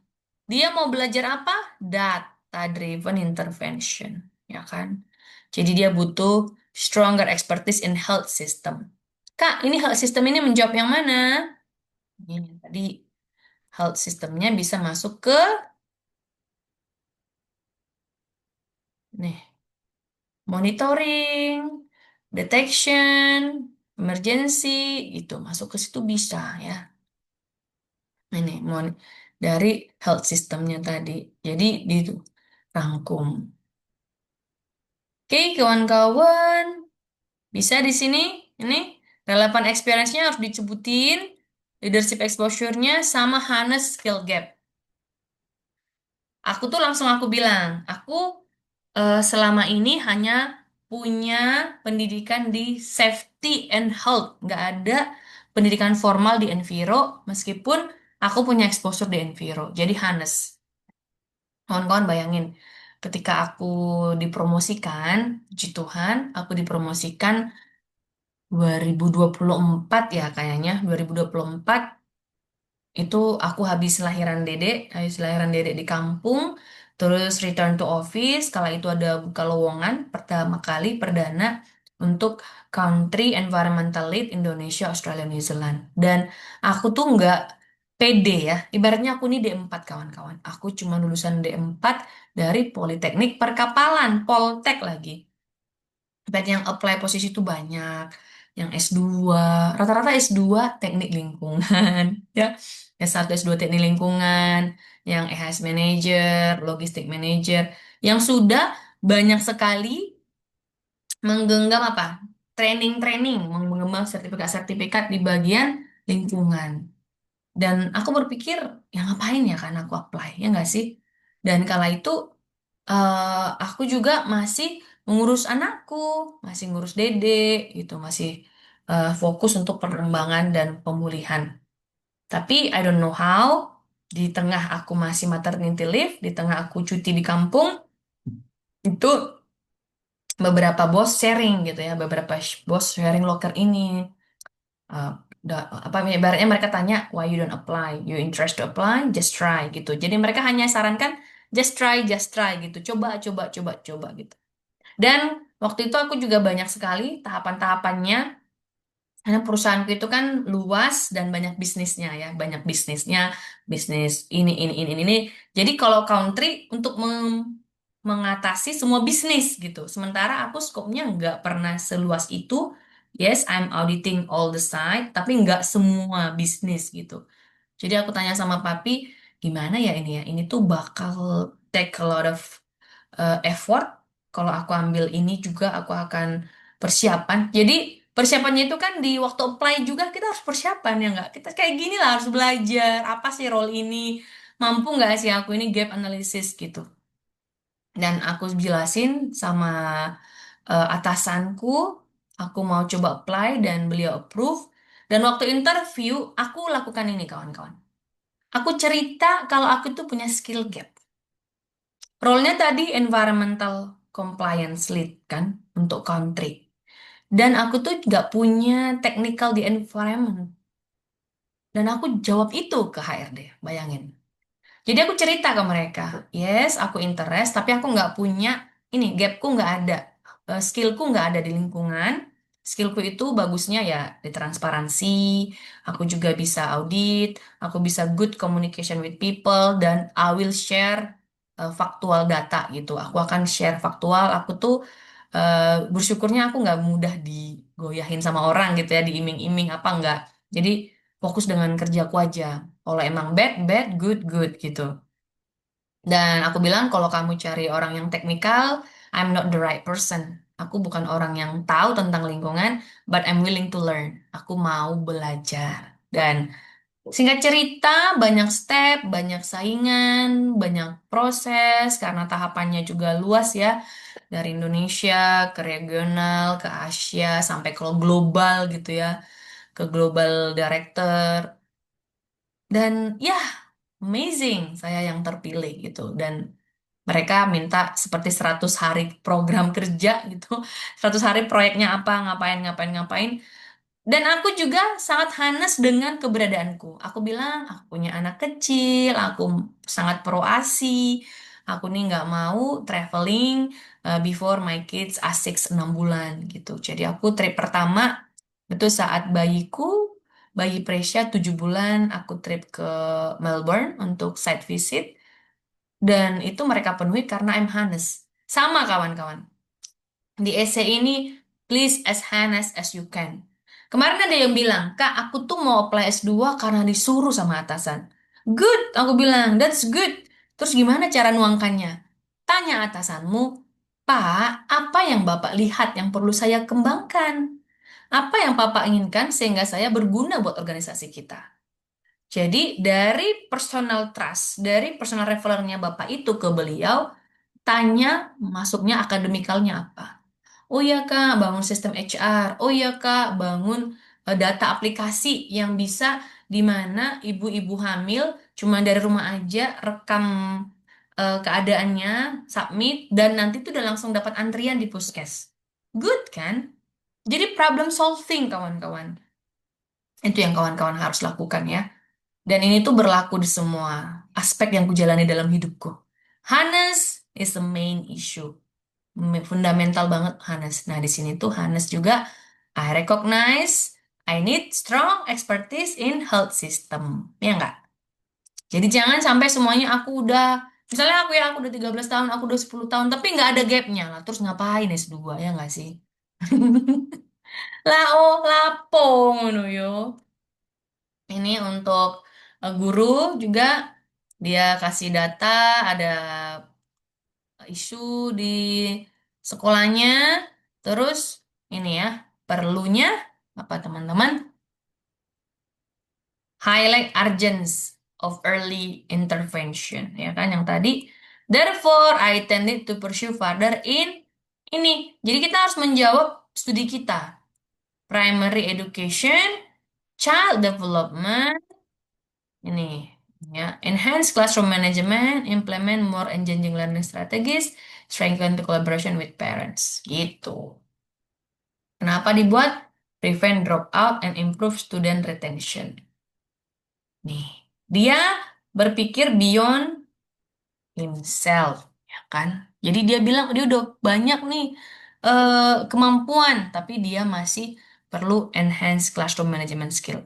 dia mau belajar apa? Data driven intervention, ya kan? Jadi dia butuh stronger expertise in health system. Kak, ini health system ini menjawab yang mana? Ini tadi health systemnya bisa masuk ke nih monitoring, detection, emergency, itu masuk ke situ bisa ya. Ini dari health systemnya tadi. Jadi di rangkum. Oke, kawan-kawan, bisa di sini. Ini relevan experience-nya harus disebutin, leadership exposure-nya sama harness skill gap. Aku tuh langsung aku bilang, aku selama ini hanya punya pendidikan di safety and health, nggak ada pendidikan formal di Enviro, meskipun aku punya exposure di Enviro. Jadi Hanes, kawan-kawan bayangin, ketika aku dipromosikan, puji Tuhan, aku dipromosikan 2024 ya kayaknya, 2024 itu aku habis lahiran dedek di kampung, terus return to office, kala itu ada buka lowongan pertama kali perdana untuk Country Environmental Lead Indonesia, Australia, New Zealand. Dan aku tuh nggak pede ya, ibaratnya aku ini D4 kawan-kawan. Aku cuma lulusan D4 dari Politeknik Perkapalan, Poltek lagi. Dan yang apply posisi itu banyak. Yang S2, rata-rata S2 teknik lingkungan, ya. S1, S2 teknik lingkungan, yang EHS manager, logistik manager, yang sudah banyak sekali menggenggam apa? Training-training, menggenggam sertifikat-sertifikat di bagian lingkungan. Dan aku berpikir, ya ngapain ya kan aku apply, ya nggak sih? Dan kala itu aku juga masih mengurus anakku, masih ngurus dede, gitu, masih fokus untuk pengembangan dan pemulihan. Tapi I don't know how, di tengah aku masih maternity leave, di tengah aku cuti di kampung, itu beberapa bos sharing gitu ya, beberapa bos sharing loker ini. uh, apa ibaratnya mereka tanya why you don't apply, you interest to apply, just try gitu. Jadi mereka hanya sarankan just try gitu. Coba, coba, coba, coba gitu. Dan waktu itu aku juga banyak sekali tahapan-tahapannya. Karena perusahaanku itu kan luas dan banyak bisnisnya ya, banyak bisnisnya, bisnis ini. Jadi kalau country untuk mengatasi semua bisnis gitu. Sementara aku skopnya nggak pernah seluas itu. Yes, I'm auditing all the side, tapi nggak semua bisnis gitu. Jadi aku tanya sama papi, gimana ya ini ya? Ini tuh bakal take a lot of effort. Kalau aku ambil ini juga aku akan persiapan. Jadi persiapannya itu kan di waktu apply juga kita harus persiapan ya nggak? Kita kayak gini lah harus belajar. Apa sih role ini? Mampu nggak sih aku ini gap analysis gitu. Dan aku jelasin sama atasanku, aku mau coba apply dan beliau approve. Dan waktu interview, aku lakukan ini kawan-kawan. Aku cerita kalau aku tuh punya skill gap. Role-nya tadi environmental compliance lead kan untuk country. Dan aku tuh nggak punya technical di environment. Dan aku jawab itu ke HRD, bayangin. Jadi aku cerita ke mereka, yes, aku interest, tapi aku nggak punya ini, gapku nggak ada. Skillku nggak ada di lingkungan. Skillku itu bagusnya ya di transparansi, aku juga bisa audit, aku bisa good communication with people, dan I will share faktual data gitu. Aku akan share faktual, aku tuh bersyukurnya aku nggak mudah digoyahin sama orang gitu ya, diiming-iming apa nggak. Jadi fokus dengan kerjaku aja. Kalau emang bad, bad, good, good gitu. Dan aku bilang kalau kamu cari orang yang teknikal, I'm not the right person. Aku bukan orang yang tahu tentang lingkungan, but I'm willing to learn. Aku mau belajar. Dan singkat cerita, banyak step, banyak saingan, banyak proses, karena tahapannya juga luas ya. Dari Indonesia ke regional, ke Asia, sampai ke global gitu ya. Ke global director. Dan ya, amazing saya yang terpilih gitu. Dan mereka minta seperti 100 hari program kerja gitu. 100 hari proyeknya apa, ngapain, ngapain, ngapain. Dan aku juga sangat hanes dengan keberadaanku. Aku bilang, aku punya anak kecil, aku sangat pro ASI, aku nih nggak mau traveling before my kids asik 6 bulan gitu. Jadi aku trip pertama, itu saat bayi Presya 7 bulan, aku trip ke Melbourne untuk site visit. Dan itu mereka penuhi karena I'm Hanes. Sama kawan-kawan. Di essay ini, please as honest as you can. Kemarin ada yang bilang, Kak, aku tuh mau apply S2 karena disuruh sama atasan. Good, aku bilang, that's good. Terus gimana cara nuangkannya? Tanya atasanmu, Pak, apa yang Bapak lihat yang perlu saya kembangkan? Apa yang Bapak inginkan sehingga saya berguna buat organisasi kita? Jadi dari personal trust, dari personal referralnya Bapak itu ke beliau, tanya masuknya akademikalnya apa. Oh ya Kak, bangun sistem HR. Oh ya Kak, bangun data aplikasi yang bisa di mana ibu-ibu hamil cuma dari rumah aja rekam keadaannya, submit, dan nanti tuh udah langsung dapat antrian di puskes. Good kan? Jadi problem solving kawan-kawan. Itu yang kawan-kawan harus lakukan ya. Dan ini tuh berlaku di semua aspek yang kujalani dalam hidupku. Hanes is the main issue. Fundamental banget Hanes. Nah, di sini tuh Hanes juga I recognize I need strong expertise in health system. Ya enggak? Jadi jangan sampai semuanya aku udah misalnya aku udah 13 tahun, aku udah 10 tahun tapi nggak ada gapnya lah. Terus ngapain S2 ya enggak sih? Lah oh, lapo ngono yo. Ini untuk guru juga dia kasih data, ada isu di sekolahnya, terus ini ya, perlunya apa teman-teman? Highlight urgence of early intervention, ya kan yang tadi. Therefore, I tended to pursue further in ini. Jadi kita harus menjawab studi kita. Primary education, child development, ini ya, enhance classroom management, implement more engaging learning strategies, strengthen the collaboration with parents. Gitu. Kenapa dibuat? Prevent dropout and improve student retention. Nih, dia berpikir beyond himself, ya kan? Jadi dia bilang dia udah banyak nih kemampuan, tapi dia masih perlu enhance classroom management skill.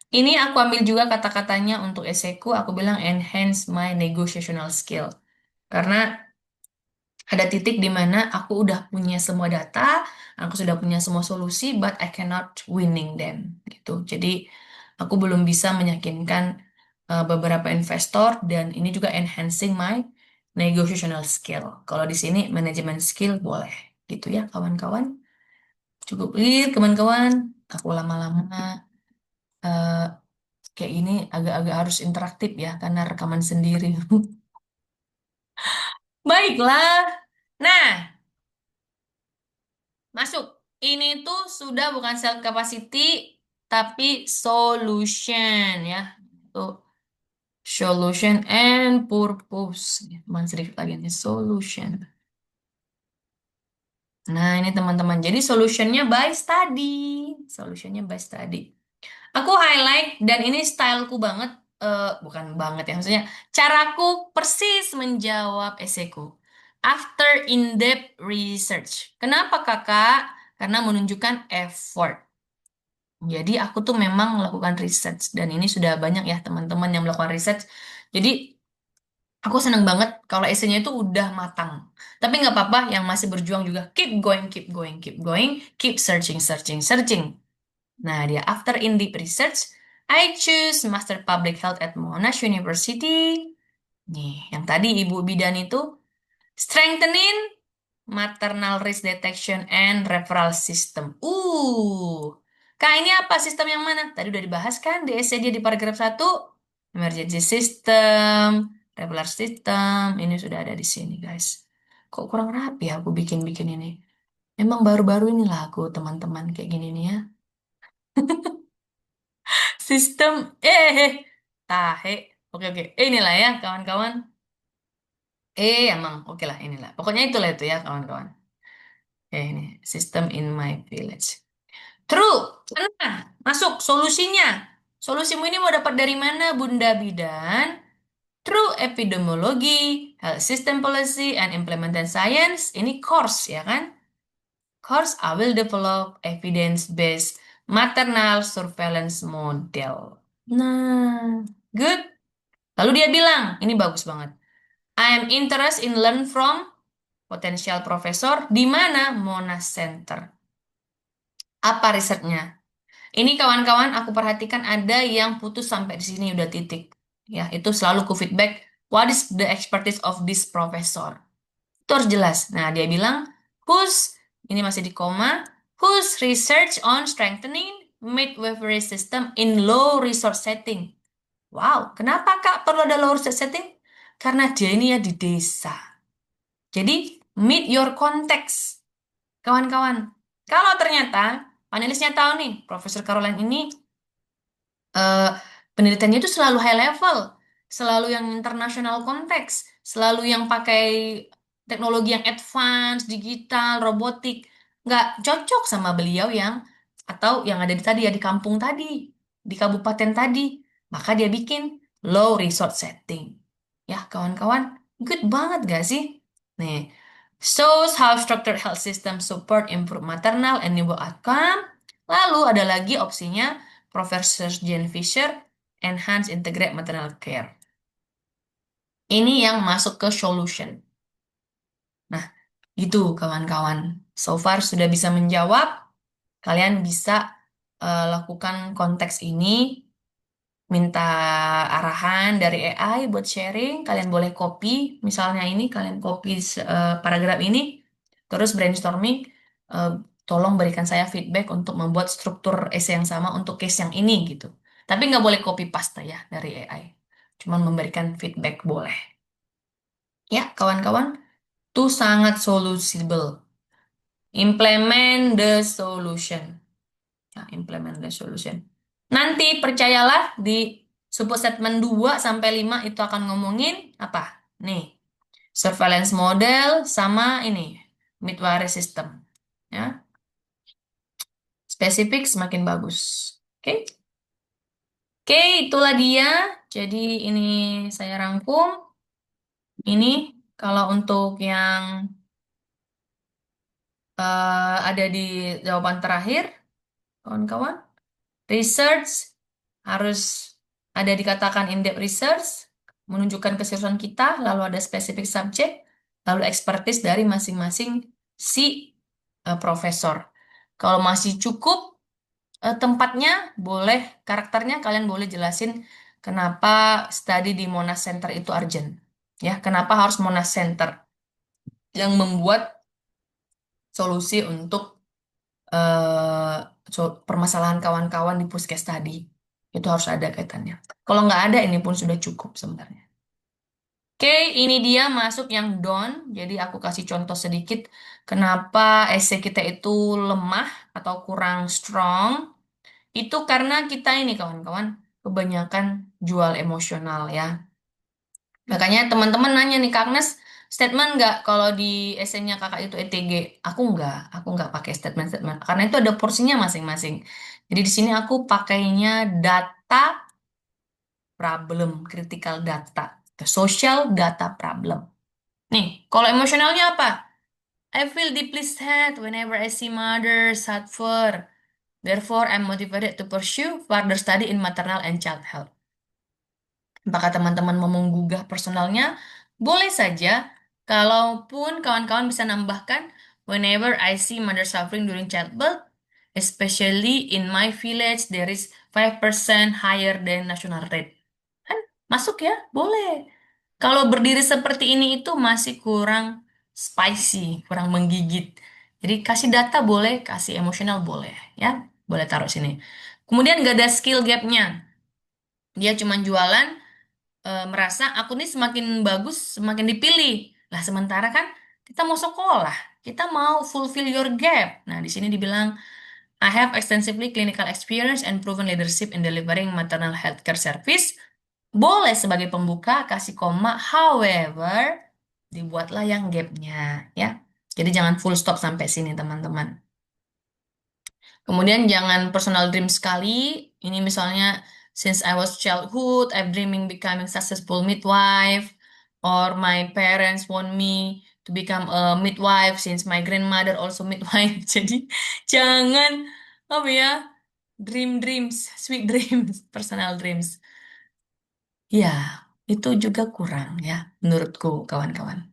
Ini aku ambil juga kata-katanya untuk esaiku, aku bilang enhance my negotiational skill. Karena ada titik di mana aku udah punya semua data, aku sudah punya semua solusi, but I cannot winning them gitu. Jadi aku belum bisa meyakinkan beberapa investor dan ini juga enhancing my negotiational skill. Kalau di sini manajemen skill boleh gitu ya kawan-kawan. Cukup clear kawan-kawan. Aku lama-lama eh, kayak ini agak-agak harus interaktif ya karena rekaman sendiri. Baiklah. Nah, masuk. Ini tuh sudah bukan self capacity, tapi solution ya. Tuh, solution and purpose. Teman sedikit lagi nih, solution. Nah, ini teman-teman. Jadi solutionnya by study. Solutionnya by study. Aku highlight dan ini styleku banget. Bukan banget ya, maksudnya caraku persis menjawab esaiku. After in-depth research. Kenapa kakak? Karena menunjukkan effort. Jadi aku tuh memang melakukan research dan ini sudah banyak ya teman-teman yang melakukan research. Jadi aku seneng banget kalau esainya itu udah matang. Tapi nggak apa-apa yang masih berjuang juga keep going, keep going, keep going, keep searching, searching, searching. Nah dia after in-deep research, I choose Master Public Health at Monash University. Nih yang tadi Ibu Bidan itu strengthening maternal risk detection and referral system. Kak, ini apa sistem yang mana? Tadi udah dibahas kan di essay dia di paragraf satu. Emergency system, referral system, ini sudah ada di sini, guys. Kok kurang rapi ya aku bikin-bikin ini? Memang baru-baru inilah aku, teman-teman, kayak gini nih ya. Sistem, tahe. Oke, oke. Inilah ya, kawan-kawan. Emang, oke lah, inilah. Pokoknya itulah itu ya, kawan-kawan. Ini, system in my village. True. Nah, masuk solusinya. Solusimu ini mau dapat dari mana, Bunda Bidan? True epidemiology, health system policy, and implementation science. Ini course, ya kan? Course, I will develop evidence-based maternal surveillance model. Nah, good. Lalu dia bilang, ini bagus banget. I am interested in learn from potential professor di mana Monash Center. Apa risetnya? Ini kawan-kawan aku perhatikan ada yang putus sampai di sini udah titik. Ya, itu selalu ku feedback. What is the expertise of this professor? Itu harus jelas. Nah, dia bilang, whose, ini masih di koma, whose research on strengthening midwifery system in low resource setting. Wow, kenapa Kak perlu ada low resource setting? Karena dia ini ya di desa. Jadi, meet your context, kawan-kawan. Kalau ternyata panelisnya tahu nih, Profesor Caroline ini eh, penelitiannya itu selalu high level, selalu yang international konteks, selalu yang pakai teknologi yang advance, digital, robotik. Nggak cocok sama beliau yang, atau yang ada di tadi ya, di kampung tadi, di kabupaten tadi. Maka dia bikin low resource setting. Ya, kawan-kawan, good banget gak sih? Nih, shows how structured health system support improve maternal and newborn outcome. Lalu ada lagi opsinya Profesor Jane Fisher, Enhance Integrate Maternal Care. Ini yang masuk ke solution. Nah, itu kawan-kawan. So far sudah bisa menjawab. Kalian bisa lakukan konteks ini, minta arahan dari AI buat sharing. Kalian boleh copy, misalnya ini kalian copy paragraf ini, terus brainstorming. eh, Tolong berikan saya feedback untuk membuat struktur essay yang sama untuk case yang ini gitu. Tapi nggak boleh copy paste ya dari AI. Cuman memberikan feedback boleh. Ya, kawan-kawan, itu sangat solusible. Implement the solution. Nah, implement the solution. Nanti percayalah di support statement 2 sampai 5 itu akan ngomongin apa? Nih, surveillance model sama ini, midwifery system. Ya, spesifik semakin bagus. Oke? Oke, itulah dia. Jadi ini saya rangkum. Ini kalau untuk yang ada di jawaban terakhir, kawan-kawan, research harus ada dikatakan in-depth research, menunjukkan keseriusan kita, lalu ada spesifik subjek, lalu expertise dari masing-masing si profesor. Kalau masih cukup tempatnya, boleh karakternya kalian boleh jelasin kenapa study di Monash Center itu urgent. Ya, kenapa harus Monash Center yang membuat solusi untuk permasalahan kawan-kawan di Puskes tadi. Itu harus ada kaitannya. Kalau nggak ada, ini pun sudah cukup sebenarnya. Oke, ini dia masuk yang down. Jadi aku kasih contoh sedikit kenapa esai kita itu lemah atau kurang strong. Itu karena kita ini kawan-kawan kebanyakan jual emosional ya. Makanya teman-teman nanya nih, Kak Agnes, statement nggak kalau di esainya kakak itu ETG? Aku nggak pakai statement-statement. Karena itu ada porsinya masing-masing. Jadi di sini aku pakainya data problem, critical data, social data problem. Nih, kalau emosionalnya apa? I feel deeply sad whenever I see mother suffer. Therefore, I'm motivated to pursue further study in maternal and child health. Apakah teman-teman mau menggugah personalnya? Boleh saja. Kalaupun kawan-kawan bisa nambahkan, whenever I see mother suffering during childbirth, especially in my village, there is 5% higher than national rate. Kan masuk ya? Boleh. Kalau berdiri seperti ini itu masih kurang spicy, kurang menggigit. Jadi kasih data boleh, kasih emosional boleh, ya. Boleh taruh sini. Kemudian gak ada skill gapnya. Dia cuma jualan, merasa aku nih semakin bagus semakin dipilih. Lah sementara kan kita mau sekolah, kita mau fulfill your gap. Nah, di sini dibilang I have extensively clinical experience and proven leadership in delivering maternal healthcare service. Boleh sebagai pembuka kasih koma, however, dibuatlah yang gapnya ya. Jadi jangan full stop sampai sini teman-teman. Kemudian jangan personal dream sekali. Ini misalnya, since I was childhood, I've dreaming becoming successful midwife, or my parents want me to become a midwife since my grandmother also midwife. Jadi jangan apa ya, dream dreams, sweet dreams, personal dreams. Ya, itu juga kurang ya menurutku kawan-kawan.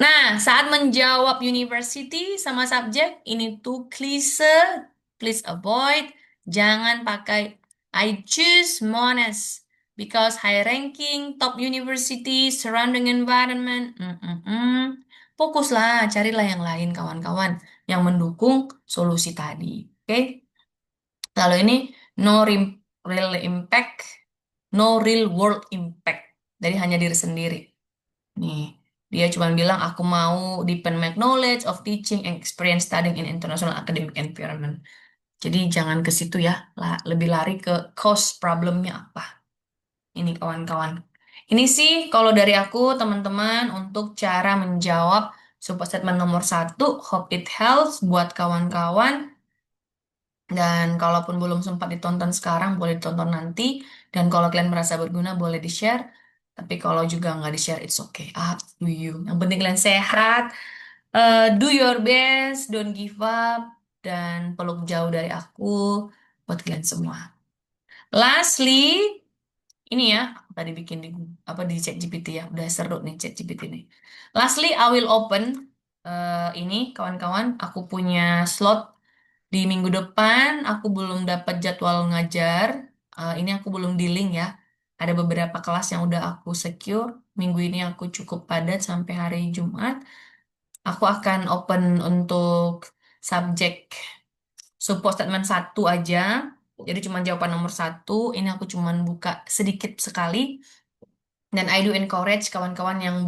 Nah, saat menjawab university sama subjek, ini tuh klise, please avoid. Jangan pakai I choose Monash because high ranking, top university, surrounding environment. Fokuslah, carilah yang lain kawan-kawan yang mendukung solusi tadi. Oke? Lalu ini no real impact, no real world impact. Jadi hanya diri sendiri. Nih, dia cuma bilang aku mau deepen my knowledge of teaching and experience studying in international academic environment. Jadi jangan ke situ ya, lebih lari ke cause problemnya apa. Ini kawan-kawan. Ini sih kalau dari aku teman-teman untuk cara menjawab support statement nomor satu, hope it helps buat kawan-kawan. Dan kalaupun belum sempat ditonton sekarang, boleh ditonton nanti. Dan kalau kalian merasa berguna, boleh di-share. Tapi kalau juga nggak di-share, it's okay. Up to you. Yang penting kalian sehat, do your best, don't give up, dan peluk jauh dari aku buat kalian semua. Lastly, ini ya, aku tadi bikin di apa di ChatGPT ya, udah seru nih ChatGPT nih. Lastly, I will open ini kawan-kawan, aku punya slot di minggu depan. Aku belum dapat jadwal ngajar. Ini aku belum di link ya. Ada beberapa kelas yang udah aku secure. Minggu ini aku cukup padat sampai hari Jumat. Aku akan open untuk subjek support statement satu aja. Jadi cuma jawaban nomor satu. Ini aku cuma buka sedikit sekali. Dan I do encourage kawan-kawan yang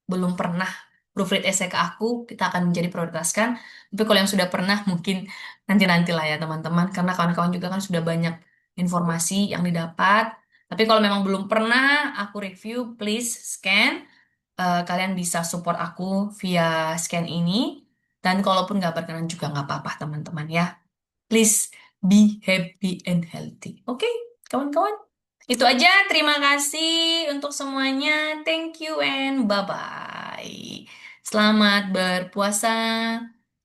belum pernah proofread essay ke aku, kita akan menjadi prioritaskan. Tapi kalau yang sudah pernah, mungkin nanti-nanti lah ya teman-teman. Karena kawan-kawan juga kan sudah banyak informasi yang didapat. Tapi kalau memang belum pernah aku review, please scan. Kalian bisa support aku via scan ini. Dan kalaupun nggak berkenan juga nggak apa-apa teman-teman ya. Please be happy and healthy. Oke, kawan-kawan? Itu aja, terima kasih untuk semuanya. Thank you and bye-bye. Selamat berpuasa,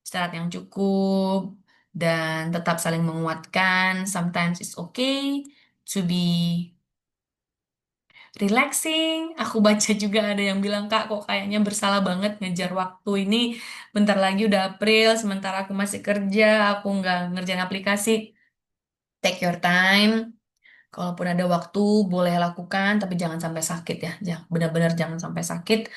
istirahat yang cukup, dan tetap saling menguatkan. Sometimes it's okay to be relaxing. Aku baca juga ada yang bilang, Kak, kok kayaknya bersalah banget ngejar waktu ini. Bentar lagi udah April, sementara aku masih kerja, aku nggak ngerjain aplikasi. Take your time. Kalaupun ada waktu, boleh lakukan, tapi jangan sampai sakit ya. Benar-benar jangan sampai sakit.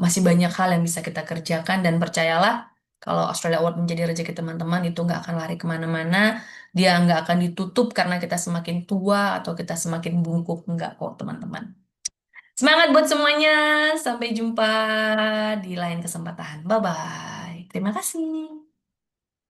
Masih banyak hal yang bisa kita kerjakan, dan percayalah, kalau Australia Award menjadi rezeki teman-teman, itu nggak akan lari kemana-mana. Dia nggak akan ditutup karena kita semakin tua atau kita semakin bungkuk. Nggak kok, teman-teman. Semangat buat semuanya. Sampai jumpa di lain kesempatan. Bye-bye. Terima kasih.